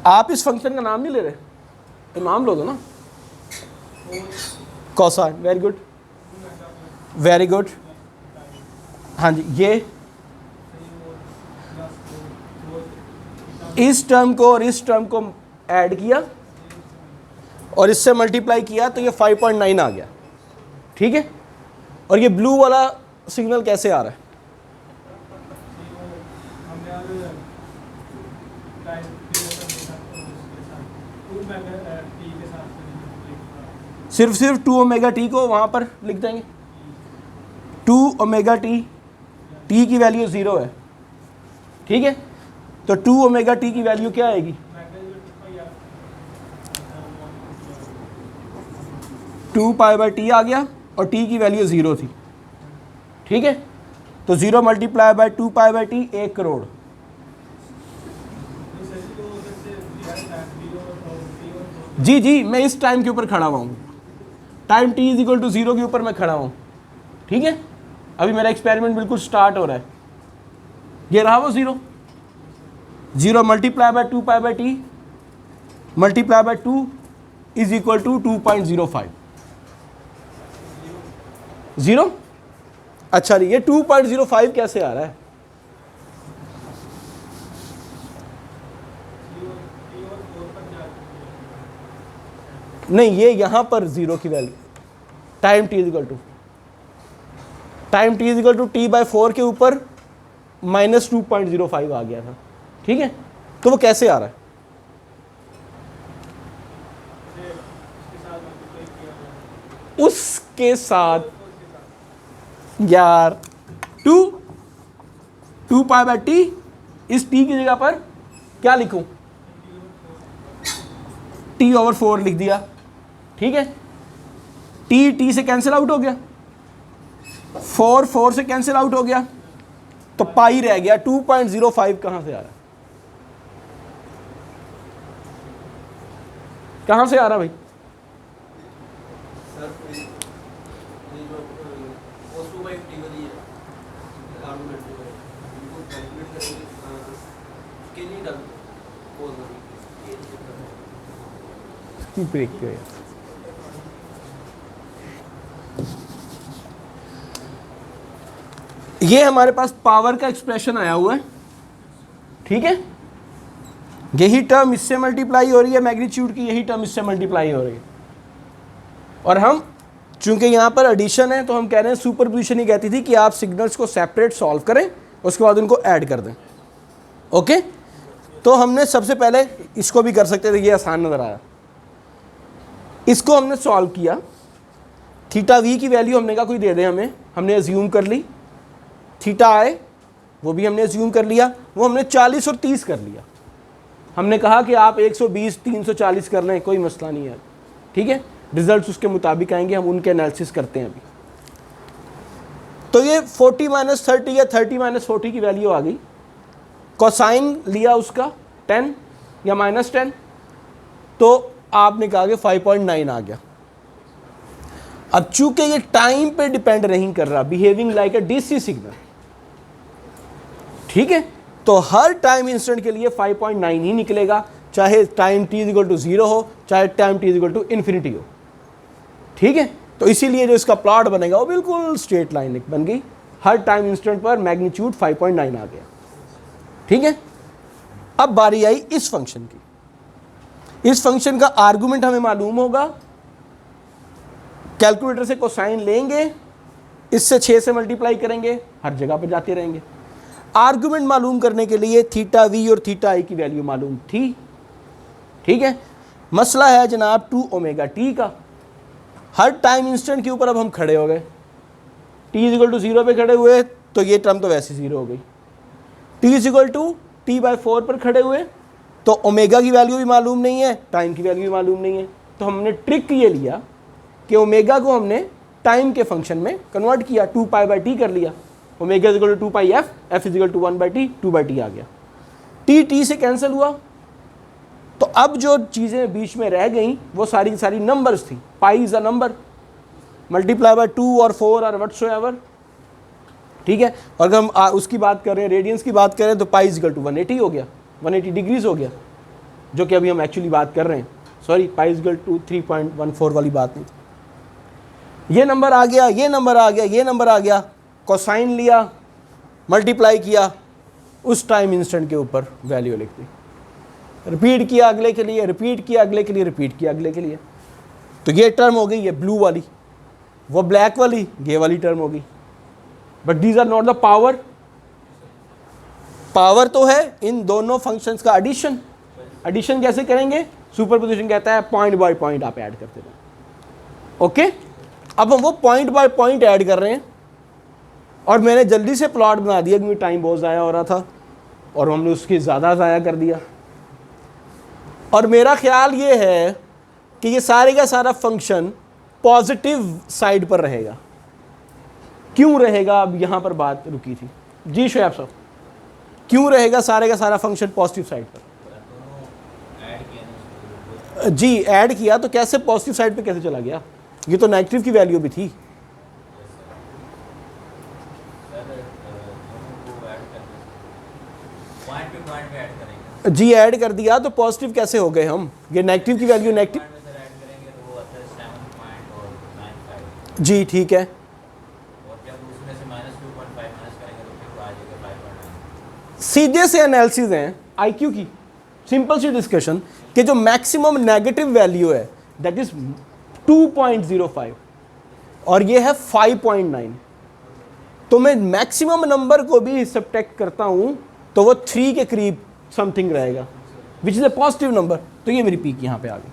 आप इस फंक्शन का नाम नहीं ले रहे, तो नाम लो दो ना। Cosine, very good, very good. हाँ जी, ये इस टर्म को और इस टर्म को ऐड किया और इससे मल्टीप्लाई किया तो ये 5.9 आ गया, ठीक है। और ये ब्लू वाला सिग्नल कैसे आ रहा है? सिर्फ 2 ओमेगा टी को वहाँ पर लिख देंगे। 2 ओमेगा टी, टी की वैल्यू 0 है, ठीक है। तो 2 ओमेगा टी की वैल्यू क्या आएगी? 2 π/t आ गया और t की वैल्यू 0 थी, ठीक है। तो 0 × 2 π/t 1 करोड़। जी जी, मैं इस टाइम के ऊपर खड़ा हुआ हूँ, टाइम t = 0 के ऊपर मैं खड़ा हूँ, ठीक है। अभी मेरा एक्सपेरिमेंट बिल्कुल स्टार्ट हो रहा है। ये रहा वो 0 × 2 π/t × 2 = 2.05। 0, अच्छा ये 2.05 कैसे आ रहा है? नहीं, ये यहां पर 0 की वैल्यू, टाइम t = t/4 के ऊपर -2.05 आ गया था, ठीक है। तो वो कैसे आ रहा है? उसके साथ यार 2 2 पाई बाय टी, इस टी की जगह पर क्या लिखूं, t/4 लिख दिया, ठीक है। टी से कैंसिल आउट हो गया, 4 से कैंसिल आउट हो गया, तो पाई रह गया। 2.05 कहां से आ रहा है, कहां से आ रहा भाई? ब्रेक क्यों है? ये हमारे पास पावर का एक्सप्रेशन आया हुआ है, ठीक है। यही टर्म इससे मल्टीप्लाई हो रही है, मैग्नीट्यूड की यही टर्म इससे मल्टीप्लाई हो रही है। और हम चूंकि यहाँ पर एडिशन है तो हम कह रहे हैं, सुपरपोजिशन ही कहती थी कि आप सिग्नल्स को सेपरेट सॉल्व करें, उसके बाद उनको ऐड कर दें। ओके, तो हमने सबसे पहले इसको भी कर सकते थे, ये आसान नजर आया। इसको हमने सॉल्व किया, थीटा वी की वैल्यू हमने कहा कोई दे दे हमें, हमने अज्यूम कर ली। थीटा आई वो भी हमने अज्यूम कर लिया, वो हमने 40 और 30 कर लिया। हमने कहा कि आप 120 340 कर लें, कोई मसला नहीं है, ठीक है। रिजल्ट्स उसके मुताबिक आएंगे, हम उनके एनालिसिस करते हैं अभी। तो ये 40 - 30 या 30 - 40 की वैल्यू आ गई। कोसाइन लिया उसका 10 या -10, तो आपने कहा कि 5.9 आ गया। अब चूंकि ये टाइम पे डिपेंड नहीं कर रहा, behaving like a DC signal, ठीक है, तो हर टाइम इंस्टेंट के लिए 5.9 ही निकलेगा, चाहे टाइम t = 0 हो, चाहे टाइम t = इन्फिनिटी हो, ठीक है। तो इसीलिए जो इसका प्लॉट बनेगा वो बिल्कुल स्ट्रेट लाइन बन गई, हर टाइम इंस्टेंट पर मैग्नीट्यूड 5.9 आ गया, ठीक है। अब बारी आई इस फंक्शन की। इस फंक्शन का आर्गुमेंट हमें मालूम होगा, कैलकुलेटर से कोसाइन लेंगे, इससे 6 से मल्टीप्लाई करेंगे, हर जगह पर जाते रहेंगे। आर्गुमेंट मालूम करने के लिए थीटा वी और थीटा आई की वैल्यू मालूम थी, ठीक है। मसला है जनाब 2 ओमेगा टी का। हर टाइम इंस्टेंट के ऊपर अब हम खड़े हो गए, t = 0 पे खड़े हुए तो ये टर्म तो वैसे 0 हो गई। t = t/4 पर खड़े हुए तो ओमेगा की वैल्यू भी मालूम नहीं है, टाइम की वैल्यू भी मालूम नहीं है। तो हमने ट्रिक ये लिया कि ओमेगा को हमने टाइम के फंक्शन में कन्वर्ट किया, 2 पाई/t कर लिया। ओमेगा = 2 पाई f, f = 1/t, 2/t आ गया। t से कैंसिल हुआ, तो अब जो चीज़ें बीच में रह गई वो सारी की सारी नंबर्स थी। Pi is a number, multiply by 2 और 4 और व्हाटसोएवर, ठीक है। और अगर हम उसकी बात कर रहे हैं, रेडियंस की बात करें, तो पाई = 180 हो गया, 180 डिग्रीज हो गया, जो कि अभी हम एक्चुअली बात कर रहे हैं। सॉरी, पाई = 3.14 वाली बात नहीं थी। ये नंबर आ गया, ये नंबर आ गया, ये नंबर आ गया, कोसाइन लिया, मल्टीप्लाई किया, उस टाइम इंस्टेंट के ऊपर वैल्यू लिख दी, रिपीट किया अगले के लिए, रिपीट किया अगले के लिए, रिपीट किया अगले के लिए। तो ये टर्म हो गई, ये ब्लू वाली, वो ब्लैक वाली, ये वाली टर्म हो गई। But these are not the power. Power तो है इन दोनों फंक्शंस का एडिशन। एडिशन कैसे करेंगे? सुपरपोजिशन कहता है पॉइंट बाय पॉइंट आप ऐड करते रहो। ओके, अब हम वो पॉइंट बाय पॉइंट ऐड कर रहे हैं, और मैंने जल्दी से प्लॉट बना दिया क्योंकि टाइम बहुत ज़ाया हो रहा था और हमने उसकी ज़्यादा ज़ाया कर दिया। और मेरा ख्याल ये है कि ये सारे का सारा फंक्शन पॉजिटिव साइड पर रहेगा। क्यों रहेगा? अब यहाँ पर बात रुकी थी जी शोएब साहब, क्यों रहेगा सारे का सारा फंक्शन पॉजिटिव साइड पर? जी ऐड किया तो कैसे पॉजिटिव साइड पे कैसे चला गया? ये तो नेगेटिव की वैल्यू भी थी। जी ऐड कर दिया तो पॉजिटिव कैसे हो गए हम? ये नेगेटिव की वैल्यू नेगेटिव। जी ठीक है, सीधे से एनालिसिस है आईक्यू की, सिंपल सी डिस्कशन कि जो मैक्सिमम नेगेटिव वैल्यू है दैट इज 2.05 और ये है 5.9, तो मैं मैक्सिमम नंबर को भी सब्ट्रैक्ट करता हूं तो वो 3 के करीब समथिंग रहेगा, which is a positive number. तो ये मेरी पीक यहां पे आ गई,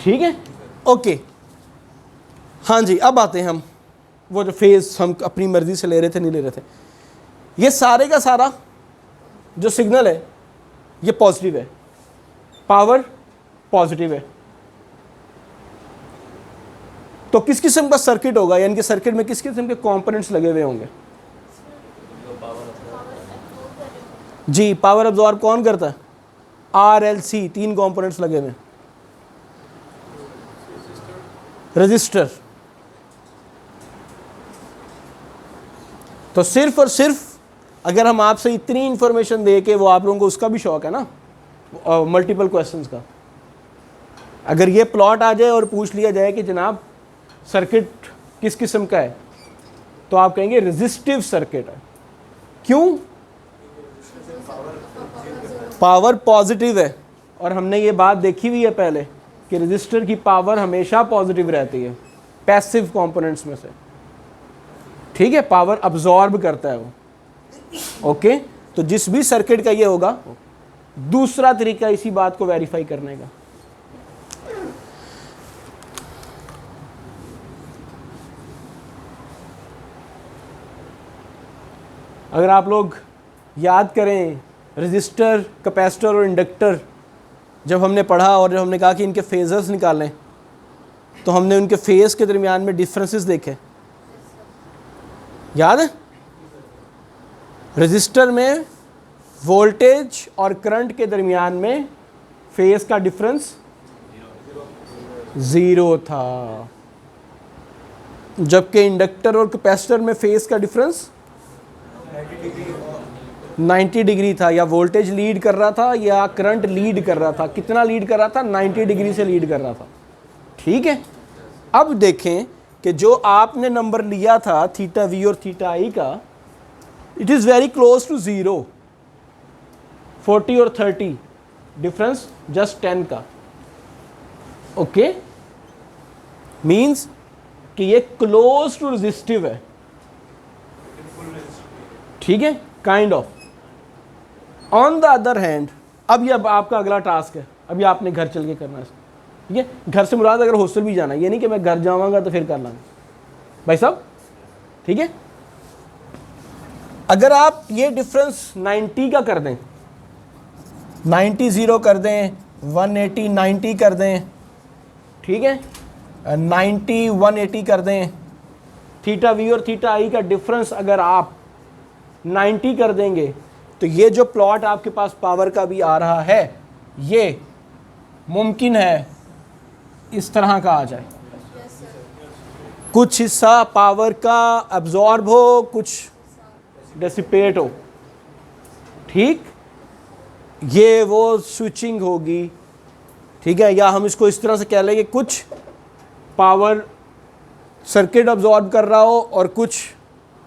ठीक है, ओके। हाँ जी, अब आते हैं हम वो जो फेज हम अपनी मर्जी से ले रहे थे नहीं ले रहे थे। ये सारे का सारा जो सिग्नल है ये पॉजिटिव है, पावर पॉजिटिव है। तो किस किस्म का सर्किट होगा, यानी कि सर्किट में किस किस्म के कंपोनेंट्स लगे हुए होंगे? जी, पावर अब्जॉर्ब कौन करता है? RLC, 3 कंपोनेंट्स लगे हुए। रजिस्टर, तो सिर्फ और सिर्फ अगर हम आपसे इतनी इंफॉर्मेशन दे के, वो आप लोगों को उसका भी शौक है ना, मल्टीपल क्वेश्चंस का, अगर ये प्लॉट आ जाए और पूछ लिया जाए कि जनाब सर्किट किस किस्म का है, तो आप कहेंगे रेजिस्टिव सर्किट है। क्यों? पावर पॉजिटिव है, और हमने ये बात देखी हुई है पहले कि रेजिस्टर की पावर हमेशा पॉजिटिव रहती है पैसिव कंपोनेंट्स में से, ठीक है, पावर अब्जॉर्ब करता है वो। ओके, तो जिस भी सर्किट का ये होगा, दूसरा तरीका इसी बात को वेरीफाई करने का। अगर आप लोग याद करें, रेजिस्टर, कैपेसिटर और इंडक्टर जब हमने पढ़ा और जब हमने कहा कि इनके फेजर्स निकालें, तो हमने उनके फेज के दरमियान में डिफरेंसेस देखे, याद है? रेजिस्टर में वोल्टेज और करंट के दरमियान में फेज का डिफरेंस 0 था, जबकि इंडक्टर और कैपेसिटर में फेज का डिफरेंस 90 डिग्री था। या वोल्टेज लीड कर रहा था या करंट लीड कर रहा था। कितना लीड कर रहा था? 90 डिग्री से लीड कर रहा था, ठीक है। अब देखें कि जो आपने नंबर लिया था थीटा वी और थीटा आई का, it is very close to 0। 40 और 30 डिफरेंस जस्ट 10 का। ओके, मीन्स कि ये क्लोज टू रेजिस्टिव है, ठीक है, kind of. On the other hand, अब ये आपका अगला टास्क है, अभी आपने घर चल के करना है, ठीक है। घर से मुराद अगर हॉस्टल भी जाना है, ये नहीं कि मैं घर जाऊंगा तो फिर कर लाऊंगा, भाई साहब, ठीक है। अगर आप ये डिफरेंस 90 का कर दें, 90 0 कर दें, 180 90 कर दें, ठीक है, 90 180 कर दें, थीटा वी और थीटा आई का डिफरेंस अगर आप 90 कर देंगे, तो ये जो प्लॉट आपके पास पावर का भी आ रहा है, ये मुमकिन है इस तरह का आ जाए। कुछ हिस्सा पावर का अब्जॉर्ब हो, कुछ डिसिपेट हो, ठीक, ये वो स्विचिंग होगी, ठीक है। या हम इसको इस तरह से कह लें कि कुछ पावर सर्किट अब्जॉर्ब कर रहा हो और कुछ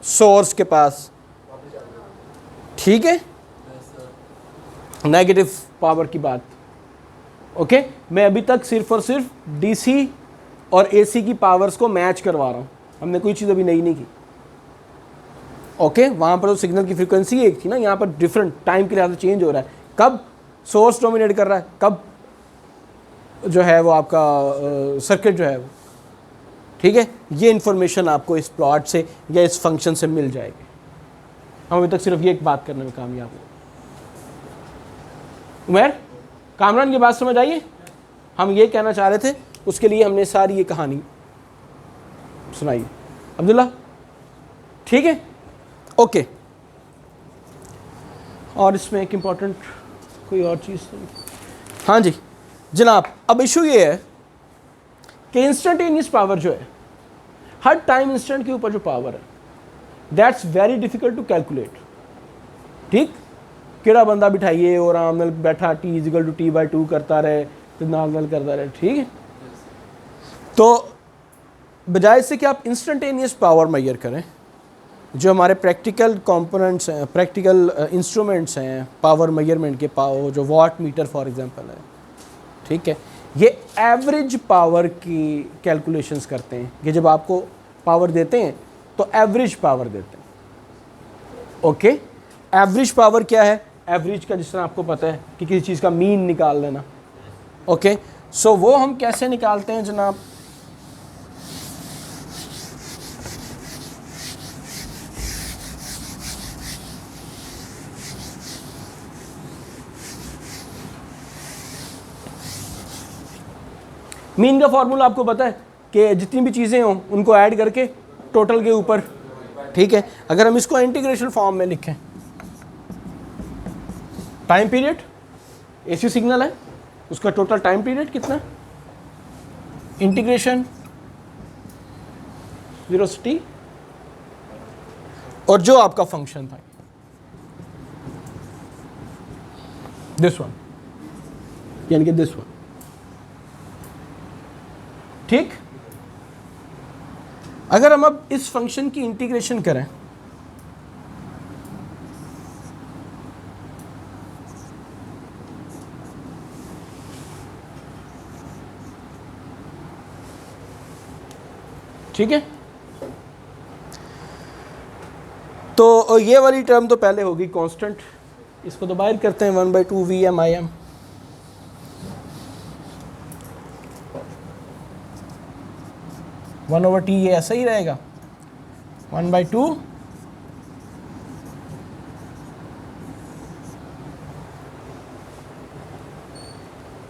सोर्स के पास, ठीक है, नेगेटिव पावर की बात। ओके, मैं अभी तक सिर्फ और सिर्फ डीसी और एसी की पावर्स को मैच करवा रहा हूँ, हमने कोई चीज़ अभी नई नहीं की। ओके, वहाँ पर तो सिग्नल की फ्रीक्वेंसी एक थी ना, यहाँ पर डिफरेंट टाइम के लिहाज से चेंज हो रहा है, कब सोर्स डोमिनेट कर रहा है, कब जो है वो आपका सर्किट जो है वो, ठीक है। ये इंफॉर्मेशन आपको इस प्लॉट से या इस फंक्शन से मिल जाएगी। हम अभी तक सिर्फ ये एक बात करने में कामयाब हो। उमर, कामरान की बात समझ आइए, हम ये कहना चाह रहे थे, उसके लिए हमने सारी ये कहानी सुनाई। अब्दुल्ला, ठीक है, ओके। और इसमें एक इम्पॉर्टेंट कोई और चीज़, हाँ जी जनाब, अब इशू ये है कि इंस्टेंटेनियस पावर जो है, हर टाइम इंस्टेंट के ऊपर जो पावर है, that's very difficult to calculate, ठीक। केड़ा बंदा बिठाइए और आराम नाल बैठा T=T/2 करता रहे, तो नाल करता रहे, ठीक है। तो बजाय इससे कि आप इंस्टेंटेनियस पावर मेजर करें, जो हमारे प्रैक्टिकल कंपोनेंट्स हैं, प्रैक्टिकल इंस्ट्रूमेंट्स हैं पावर मेजरमेंट के, पावर जो वाट मीटर फॉर एग्जांपल है, ठीक है, ये एवरेज पावर की कैलकुलेशंस करते हैं। कि जब आपको पावर देते हैं तो एवरेज पावर देते हैं। ओके, एवरेज पावर क्या है? एवरेज का जिस तरह आपको पता है कि किसी चीज़ का मीन निकाल लेना। ओके, सो वो हम कैसे निकालते हैं जनाब? मीन का फॉर्मूला आपको पता है कि जितनी भी चीज़ें हों उनको ऐड करके टोटल के ऊपर, ठीक है। अगर हम इसको इंटीग्रेशन फॉर्म में लिखें, टाइम पीरियड एसी सिग्नल है, उसका टोटल टाइम पीरियड कितना, इंटीग्रेशन वेलोसिटी, और जो आपका फंक्शन था दिस वन, यानी कि दिस वन, ठीक। अगर हम अब इस फंक्शन की इंटीग्रेशन करें, ठीक है, तो ये वाली टर्म तो पहले होगी कांस्टेंट, इसको तो बाहर करते हैं 1/2 VMIM, वन ओवर टी, ये ऐसा ही रहेगा 1/2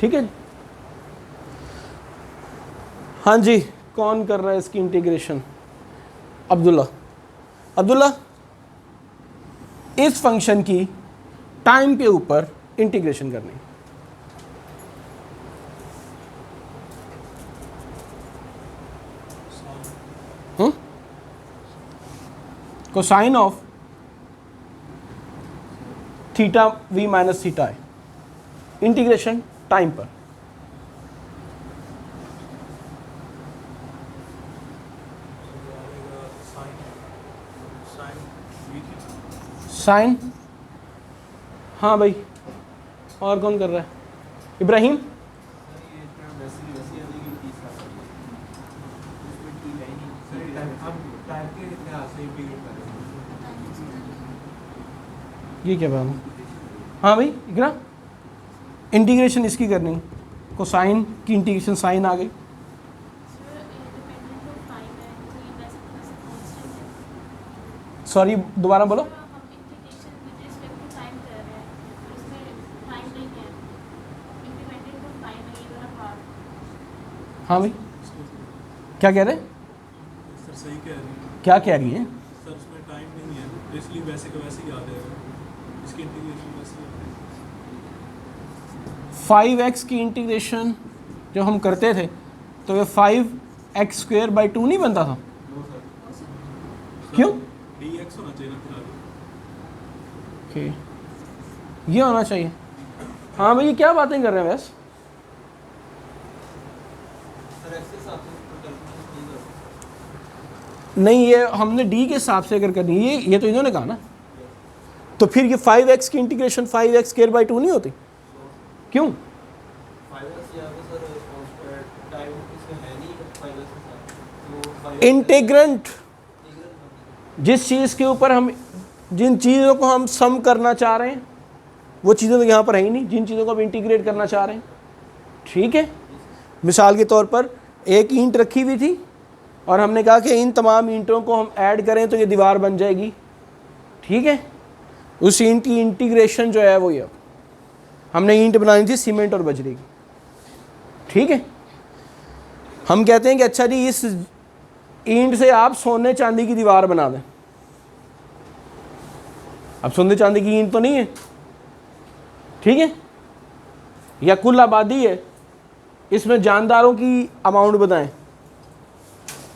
ठीक है। हाँ जी, कौन कर रहा है इसकी इंटीग्रेशन, अब्दुल्ला इस फंक्शन की टाइम के ऊपर इंटीग्रेशन करनी, cosine of theta v minus theta है, इंटीग्रेशन टाइम पर, साइन, हाँ भाई, और कौन कर रहा है, इब्राहिम, ये क्या बात है, हाँ भाई इकरा, इंटीग्रेशन इसकी करनी, कोसाइन की इंटीग्रेशन साइन आ गई, सॉरी दोबारा बोलो, हाँ भाई क्या कह रहे हैं, सर सही कह रही है, क्या कह रही है, सर उसमें टाइम नहीं है, इसलिए वैसे का वैसे ही याद है, इसकी इंटीग्रेशन वैसे ही है। 5x की इंटीग्रेशन जब हम करते थे तो ये 5x²/2 नहीं बनता था, क्यों, dx होना चाहिए ना फिर आगे, ओके ये होना चाहिए, हाँ भाई ये क्या बातें कर रहे हैं वैसे, नहीं ये हमने d के हिसाब से अगर करनी है, ये तो इन्होंने कहा ना, तो फिर ये 5x की इंटीग्रेशन 5x²/2 नहीं होती, क्यों, इंटीग्रेंट जिस चीज़ के ऊपर हम, जिन चीज़ों को हम सम करना चाह रहे हैं वो चीज़ें तो यहाँ पर है ही नहीं, जिन चीज़ों को हम इंटीग्रेट करना चाह रहे हैं, ठीक है। मिसाल के तौर पर एक ईंट रखी हुई थी और हमने कहा कि इन तमाम ईंटों को हम ऐड करें तो ये दीवार बन जाएगी, ठीक है। उस ईंट की इंटीग्रेशन जो है वो ये, हमने ईंट बनानी थी सीमेंट और बजरी की, ठीक है। हम कहते हैं कि अच्छा जी इस ईंट से आप सोने चांदी की दीवार बना दें, अब सोने चांदी की ईंट तो नहीं है, ठीक है, या कुल आबादी है, इसमें जानदारों की अमाउंट बताएं,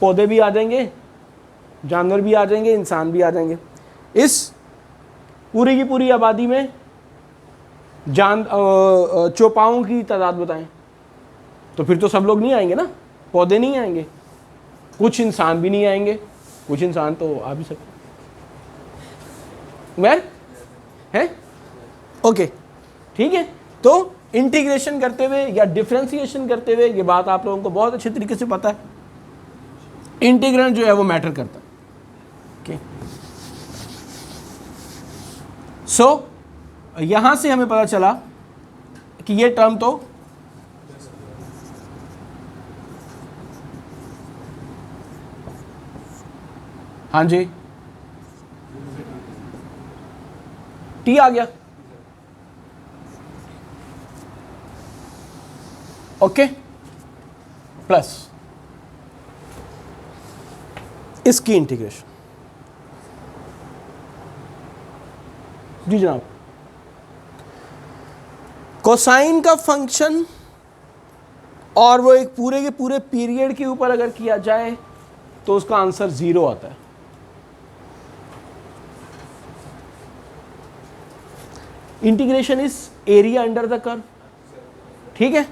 पौधे भी आ जाएंगे, जानवर भी आ जाएंगे, इंसान भी आ जाएंगे, इस पूरी की पूरी आबादी में चौपाओं की तादाद बताएं, तो फिर तो सब लोग नहीं आएंगे ना, पौधे नहीं आएंगे, कुछ इंसान भी नहीं आएंगे, कुछ इंसान तो आ भी सकते है, ओके, ठीक है। तो इंटीग्रेशन करते हुए या डिफरेंशिएशन करते हुए, ये बात आप लोगों को बहुत अच्छे तरीके से पता है, इंटीग्रेंट जो है वो मैटर करता है, ओके। सो यहां से हमें पता चला कि ये टर्म तो हाँ जी टी आ गया, ओके। प्लस इसकी इंटीग्रेशन। जी जनाब, कोसाइन का फंक्शन और वो एक पूरे के पूरे पीरियड के ऊपर अगर किया जाए तो उसका आंसर 0 आता है। Integration is area under the curve, ठीक है।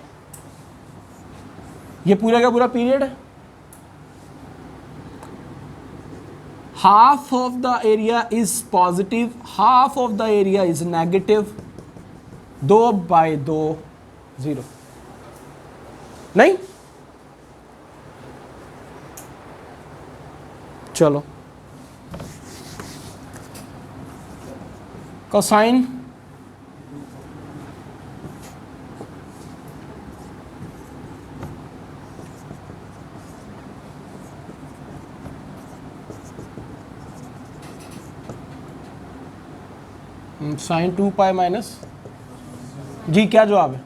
ये पूरा का पूरा पीरियड है। Half of the area is positive, half of the area is negative, 2/2 0 नहीं। चलो कोसाइन साइन 2π माइनस, जी क्या जवाब है?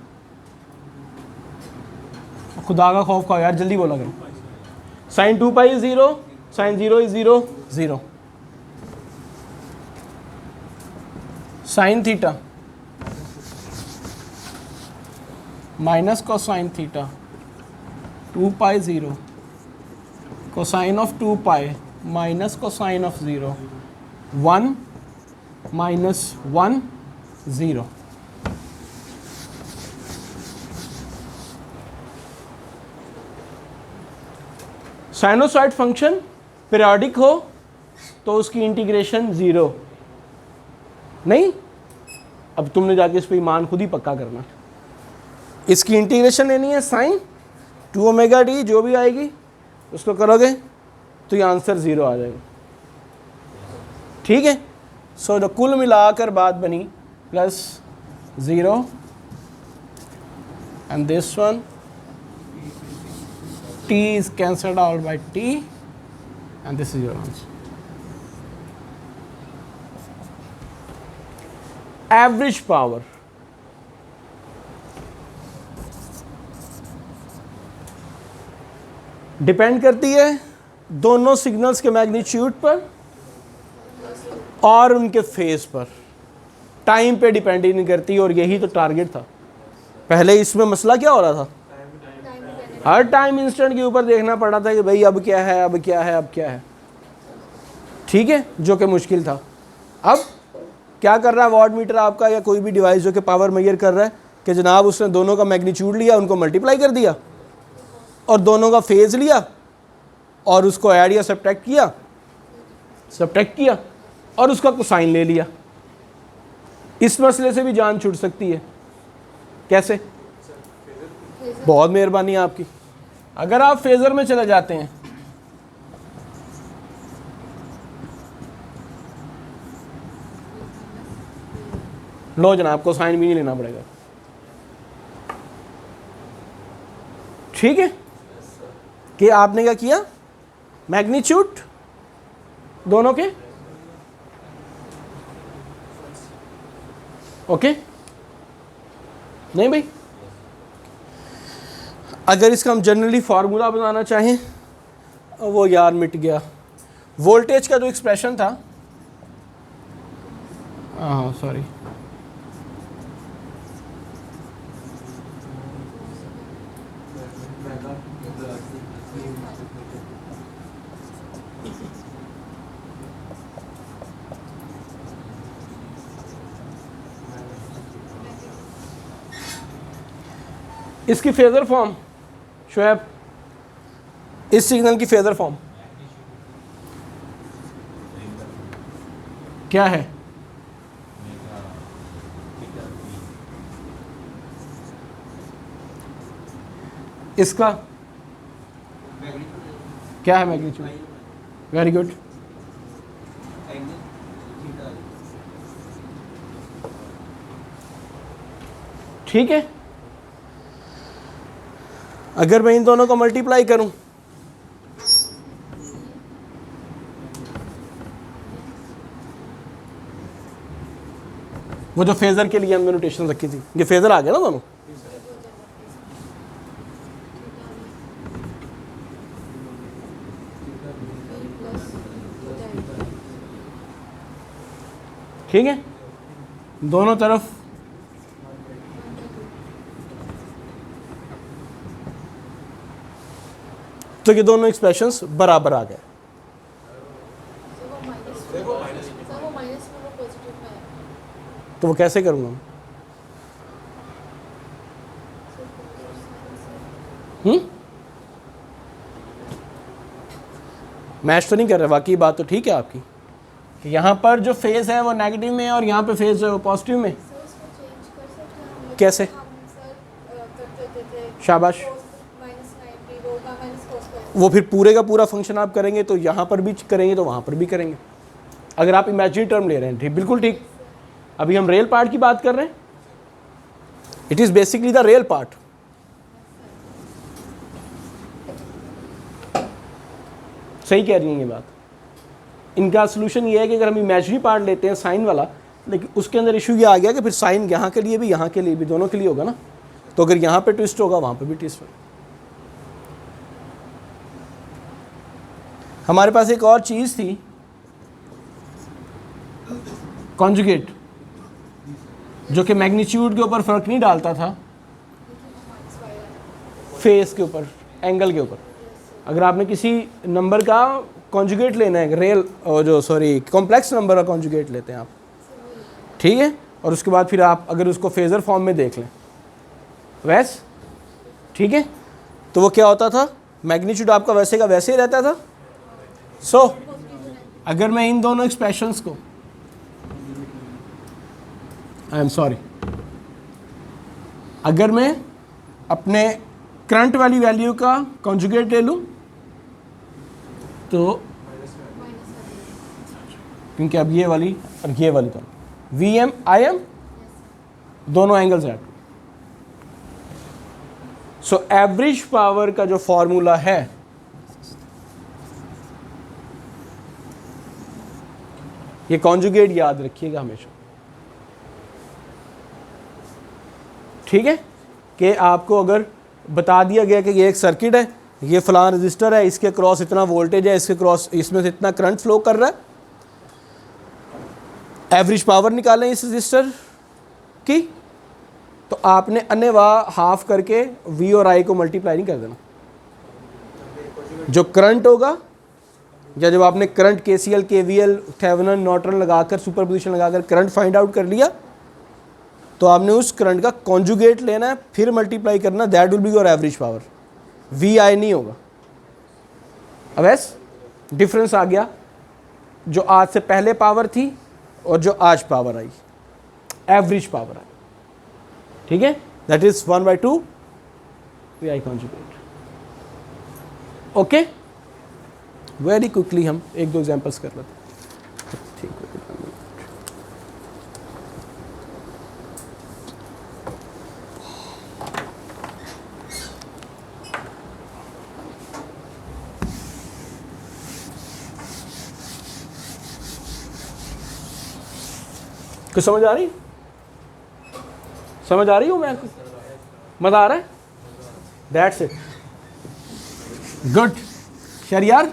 खुदा का खौफ खाओ यार, जल्दी बोला करो। Sine 2π is 0, sine 0 is 0 0, sine theta minus cosine theta 2π 0, cosine of 2π minus cosine of 0 1 minus 1 0। Sinusoid function periodic हो तो उसकी इंटीग्रेशन 0 नहीं। अब तुमने जाके इस पर ईमान खुद ही पक्का करना। इसकी इंटीग्रेशन लेनी है साइन 2ωt, जो भी आएगी उसको करोगे तो ये आंसर 0 आ जाएगा, ठीक है। सो जो कुल मिलाकर बात बनी plus 0 and this one t is cancelled out by t and this is your answer. Average power depend करती है दोनों सिग्नल्स के मैग्नीट्यूड पर और उनके फेज पर, टाइम पे डिपेंड ही नहीं करती। और यही तो टारगेट था। पहले इसमें मसला क्या हो रहा था, हर टाइम इंस्टेंट के ऊपर देखना पड़ा था कि भाई अब क्या है, अब क्या है, अब क्या है, ठीक है, जो कि मुश्किल था। अब क्या कर रहा है वॉट मीटर आपका या कोई भी डिवाइस जो कि पावर मेजर कर रहा है कि जनाब उसने दोनों का मैग्नीट्यूड लिया, उनको मल्टीप्लाई कर दिया और दोनों का फेज लिया और उसको ऐड या सब्ट्रैक्ट किया और उसका कोसाइन ले लिया। इस मसले से भी जान छूट सकती है। कैसे? बहुत मेहरबानी आपकी। अगर आप फेजर में चले जाते हैं लो जनाब, कोसाइन भी नहीं लेना पड़ेगा, ठीक है। कि आपने क्या किया, मैग्नीट्यूड दोनों के ओके नहीं भाई। अगर इसका हम जनरली फार्मूला बनाना चाहें, वो यार मिट गया। वोल्टेज का जो एक्सप्रेशन था, हाँ सॉरी, इसकी फेजर फॉर्म शोएब, इस सिग्नल की फेजर फॉर्म क्या है? इसका क्या है मैग्नीट्यूड? Very good. ठीक है। अगर मैं इन दोनों को मल्टीप्लाई करूं वो जो फेजर के लिए हमने नोटेशन रखी थी, ये फेजर आ गया ना दोनों। ठीक है, दोनों तरफ तो ये दोनों एक्सप्रेशंस बराबर आ गए। तो वो कैसे करूँगा मैं? मैच तो नहीं कर रहा, बाकी बात तो ठीक है आपकी कि यहाँ पर जो फेज है वो नेगेटिव में है और यहाँ पे फेज जो है वो पॉजिटिव में। कैसे? शाबाश। वो फिर पूरे का पूरा फंक्शन आप करेंगे तो यहाँ पर भी करेंगे तो वहाँ पर भी करेंगे, अगर आप इमेजिनरी टर्म ले रहे हैं। ठीक, बिल्कुल ठीक। अभी हम रियल पार्ट की बात कर रहे हैं, it is basically the real part. सही कह रही हैं ये बात। इनका सोल्यूशन ये है कि अगर हम इमेजिनरी पार्ट लेते हैं साइन वाला, लेकिन उसके अंदर इशू ये आ गया कि फिर साइन यहाँ के लिए भी यहाँ के लिए भी दोनों के लिए होगा ना, तो अगर यहाँ पे ट्विस्ट होगा वहाँ पे भी ट्विस्ट होगा। हमारे पास एक और चीज़ थी, कॉन्जुगेट, जो कि मैग्नीट्यूड के ऊपर फ़र्क नहीं डालता था, फेस के ऊपर, एंगल के ऊपर। अगर आपने किसी नंबर का कॉन्जुगेट लेना है, रियल कॉम्प्लेक्स नंबर का कॉन्जुगेट लेते हैं आप, ठीक है, और उसके बाद फिर आप अगर उसको फेज़र फॉर्म में देख लें वैस, ठीक है, तो वो क्या होता था, मैग्नीट्यूड आपका वैसे का वैसे ही रहता था। अगर मैं इन दोनों एक्सप्रेशंस को, अगर मैं अपने करंट वाली वैल्यू का कॉन्जुगेट ले लूं तो, क्योंकि अब ये वाली और ये वाली तो VM IM दोनों एंगल्स हैं। सो एवरेज पावर का जो फॉर्मूला है ये कॉन्जुगेट याद रखिएगा हमेशा, ठीक है, कि आपको अगर बता दिया गया कि ये एक सर्किट है, ये फलां रजिस्टर है, इसके क्रॉस इतना वोल्टेज है, इसके क्रॉस इसमें से इतना करंट फ्लो कर रहा है, एवरेज पावर निकालें इस रजिस्टर की, तो आपने अन्यवाह हाफ करके V और I को मल्टीप्लाई नहीं कर देना। जो करंट होगा, या जब आपने current KCL KVL Thevenin Norton लगाकर सुपरपोजिशन लगाकर करंट फाइंड आउट कर लिया, तो आपने उस करंट का कॉन्जुगेट लेना है, फिर मल्टीप्लाई करना, that will be your average power. VI नहीं होगा। अब ऐस डिफरेंस आ गया, जो आज से पहले पावर थी और जो आज पावर आई, एवरेज पावर आई, ठीक है, that is 1/2 VI conjugate. Okay, very quickly हम एक दो एग्जांपल्स कर लेते हैं। ठीक है, कुछ समझ आ रही? समझ आ रही हूँ मैं? मजा आ रहा है? That's it, good Shahriar.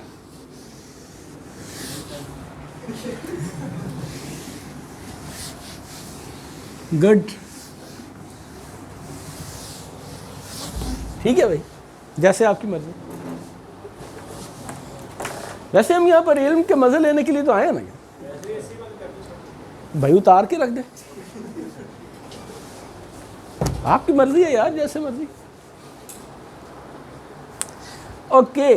Good, ठीक है भाई, जैसे आपकी मर्जी। वैसे हम यहाँ पर इल्म के मजे लेने के लिए तो आए हैं ना, भाई उतार के रख दे, आपकी मर्जी है यार, जैसे मर्जी। Okay,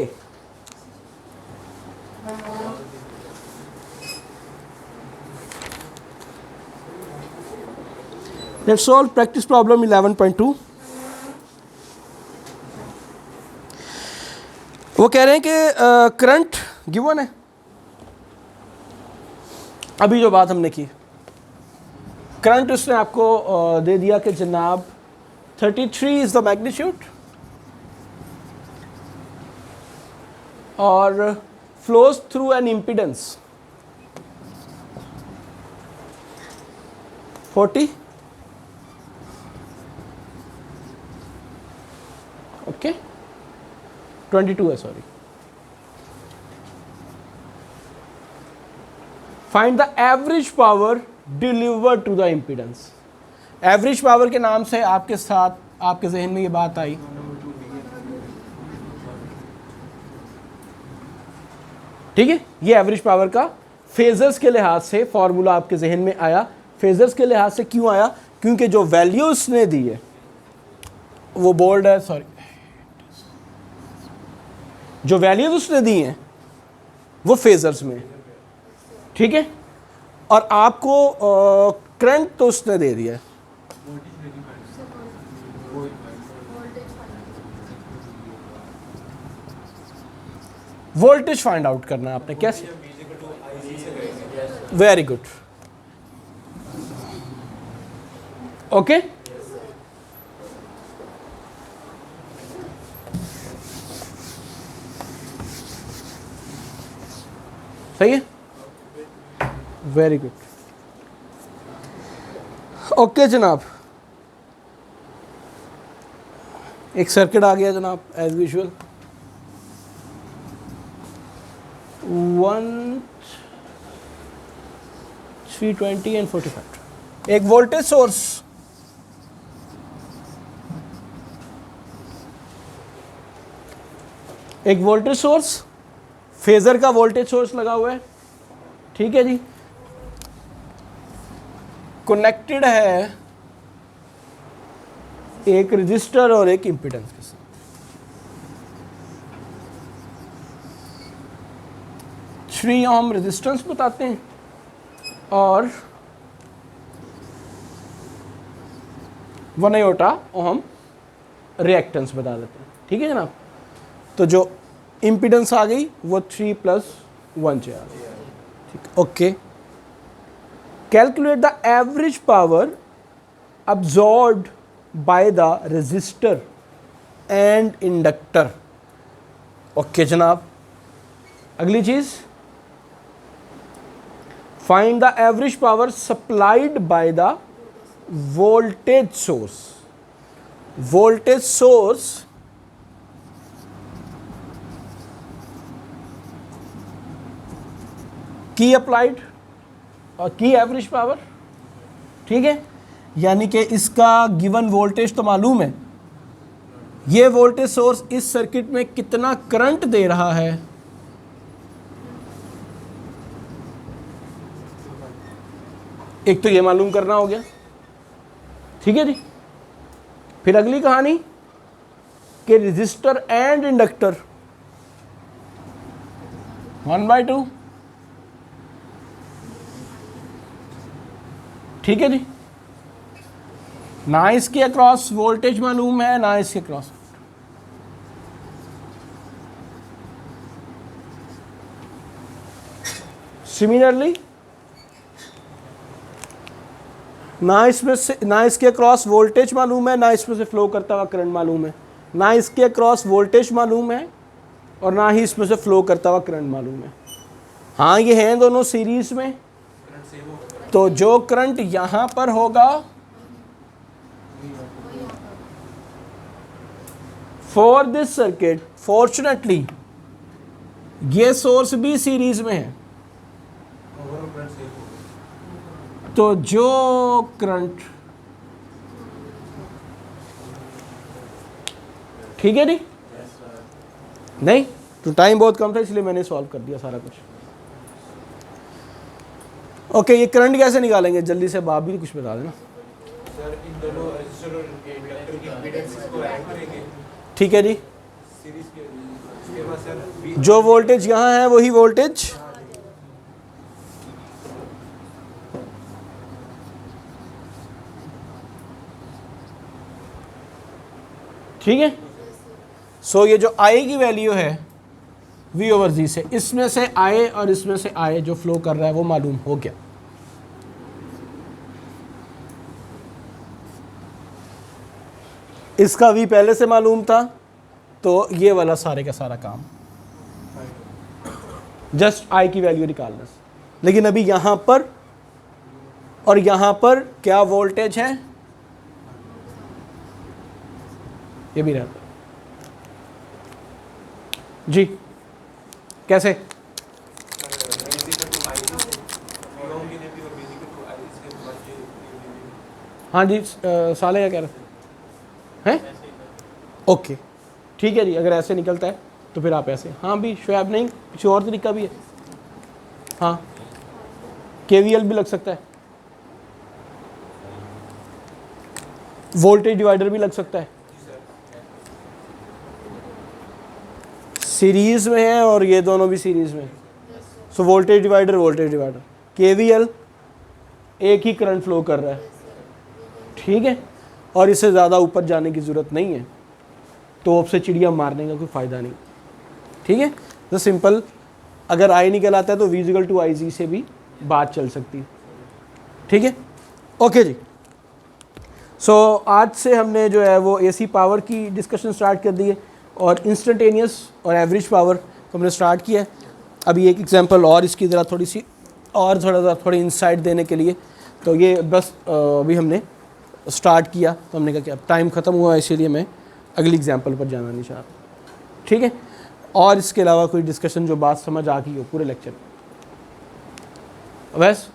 let's solve practice problem 11.2। वो कह रहे हैं कि करंट गिवन है, अभी जो बात हमने की, करंट उसने आपको दे दिया कि जनाब 33 इज द मैग्नीट्यूड और flows through an impedance 40, okay, 22 है, sorry. Find the average power deliver to the impedance. Average power के नाम से आपके साथ आपके जहन में ये बात आई, ठीक है। ये एवरेज पावर का फेजर्स के लिहाज से फॉर्मूला आपके जहन में आया। फेजर्स के लिहाज से क्यों आया? क्योंकि जो वैल्यू उसने दी है वो बोल्ड है, सॉरी, जो वैल्यूज उसने दी हैं वो फेजर्स में, ठीक है। और आपको करंट तो उसने दे दिया है, वोल्टेज फाइंड आउट करना है आपने। कैसे? Very good, okay. सही है, वेरी गुड, ओके जनाब। एक सर्किट आ गया जनाब एज यूजुअल, 320 एंड 45। एक वोल्टेज सोर्स, एक वोल्टेज सोर्स, फेजर का वोल्टेज सोर्स लगा हुआ है, ठीक है जी। कनेक्टेड है एक रजिस्टर और एक इम्पीडेंस के साथ। थ्री ओम रेजिस्टेंस बताते हैं और 1 आयोटा ओम रिएक्टेंस बता देते हैं, ठीक है जनाब। तो जो इम्पीडेंस आ गई वो 3 + 1 से आ गई, ठीक, okay. Calculate the average power absorbed by the resistor and inductor, okay जनाब। अगली चीज, find the average power supplied by the voltage source. Voltage source की अप्लाइड और की एवरेज पावर, ठीक है। यानी कि इसका गिवन वोल्टेज तो मालूम है, ये वोल्टेज सोर्स इस सर्किट में कितना करंट दे रहा है, एक तो ये मालूम करना हो गया, ठीक है जी। फिर अगली कहानी कि रेजिस्टर एंड इंडक्टर 1/2, ठीक है जी। ना इसके अक्रॉस वोल्टेज मालूम है ना इसके अक्रॉस, सिमिलरली ना इसमें से, ना इसके अक्रॉस वोल्टेज मालूम है ना इसमें से फ्लो करता हुआ करंट मालूम है, ना इसके अक्रॉस वोल्टेज मालूम है और ना ही इसमें से फ्लो करता हुआ करंट मालूम है। हाँ ये हैं दोनों सीरीज में, तो जो करंट यहां पर होगा फॉर दिस सर्किट, फॉर्चुनेटली ये सोर्स भी सीरीज में है, तो जो करंट, ठीक है नहीं, नहीं तो टाइम बहुत कम था इसलिए मैंने सॉल्व कर दिया सारा कुछ। ओके, ये करंट कैसे निकालेंगे जल्दी से, आप भी कुछ बता देना सर। इन दोनों रेजिस्टर और इंडक्टर की इम्पीडेंसेस को ऐड करेंगे, ठीक है जी। सीरीज के, उसके बाद सर जो वोल्टेज यहाँ है वही वोल्टेज ठीक है। सो ये जो आई की वैल्यू है V/G से, इसमें से आए और इसमें से आए जो फ्लो कर रहा है वो मालूम हो गया। इसका V पहले से मालूम था, तो ये वाला सारे का सारा काम जस्ट I की वैल्यू निकालना। लेकिन अभी यहां पर और यहां पर क्या वोल्टेज है ये भी रहता जी। कैसे? हाँ जी साले क्या कह रहे हैं? ओके ठीक है जी, अगर ऐसे निकलता है तो फिर आप ऐसे, हाँ भी शुएब नहीं कुछ और तरीका भी है, हाँ KVL भी लग सकता है, वोल्टेज डिवाइडर भी लग सकता है, सीरीज में है और ये दोनों भी सीरीज में, सो वोल्टेज डिवाइडर KVL एक ही करंट फ्लो कर रहा है, ठीक है, और इससे ज़्यादा ऊपर जाने की ज़रूरत नहीं है, तोप से चिड़िया मारने का कोई फ़ायदा नहीं, ठीक है। तो सिंपल, अगर आई निकल आता है तो V टू IZ से भी बात चल सकती है, ठीक है। ओके जी, सो आज से हमने जो है वो AC पावर की डिस्कशन स्टार्ट कर दी है और इंस्टेंटेनियस और एवरेज पावर को हमने स्टार्ट किया है। अभी एक एग्जांपल और इसकी ज़रा थोड़ी सी और थोड़ी इंसाइट देने के लिए, तो ये बस अभी हमने स्टार्ट किया तो हमने कहा कि अब टाइम ख़त्म हुआ, इसीलिए मैं अगली एग्जांपल पर जाना नहीं चाहता, ठीक है। और इसके अलावा कोई डिस्कशन जो बात समझ आ गई हो पूरे लेक्चर में, वैस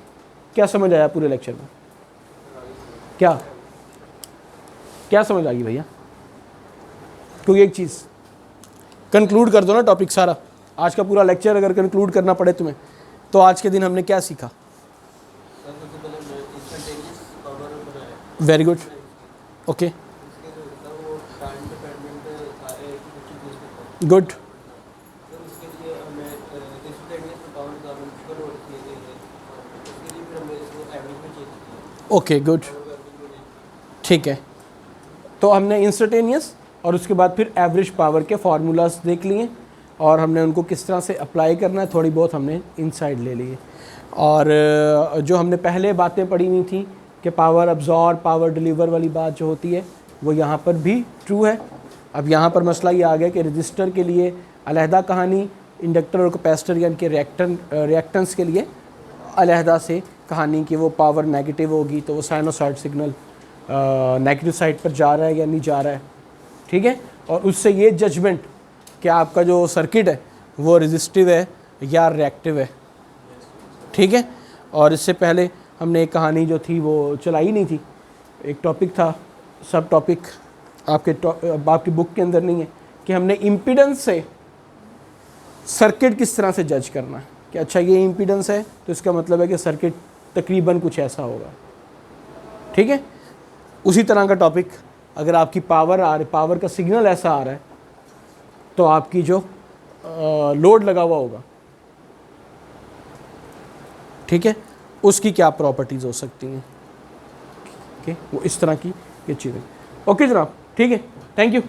क्या समझ आया पूरे लेक्चर में? क्या समझ आ गई भैया? क्योंकि एक चीज़ कंक्लूड कर दो ना टॉपिक सारा, आज का पूरा लेक्चर अगर कंक्लूड करना पड़े तुम्हें, तो आज के दिन हमने क्या सीखा? Very good, okay good, okay good, ठीक है। तो हमने इंस्टेंटेनियस और उसके बाद फिर एवरेज पावर के फार्मूलाज देख लिए और हमने उनको किस तरह से अप्लाई करना है थोड़ी बहुत हमने इनसाइड ले लिए। और जो हमने पहले बातें पढ़ी हुई थी कि पावर अब्जॉर्ब पावर डिलीवर वाली बात जो होती है वो यहाँ पर भी ट्रू है। अब यहाँ पर मसला ये आ गया कि रजिस्टर के लिए अलहदा कहानी, इंडक्टर और कैपेसिटर यानी कि रिएक्टेंस के लिए अलहदा से कहानी कि वो पावर नेगेटिव होगी तो वो साइनोसॉइड सिग्नल नेगेटिव साइड पर जा रहा है या नहीं जा रहा है, ठीक है। और उससे ये जजमेंट कि आपका जो सर्किट है वो रेजिस्टिव है या रिएक्टिव है, ठीक है। और इससे पहले हमने एक कहानी जो थी वो चलाई नहीं थी, एक टॉपिक था, सब टॉपिक आपकी बुक के अंदर नहीं है, कि हमने इम्पीडेंस से सर्किट किस तरह से जज करना है कि अच्छा ये इम्पीडेंस है तो इसका मतलब है कि सर्किट तकरीबन कुछ ऐसा होगा, ठीक है। उसी तरह का टॉपिक अगर आपकी पावर का सिग्नल ऐसा आ रहा है तो आपकी जो लोड लगा हुआ होगा, ठीक है, उसकी क्या प्रॉपर्टीज़ हो सकती हैं, ओके, वो इस तरह की ये चीज़ें। ओके जनाब, ठीक है, थैंक यू।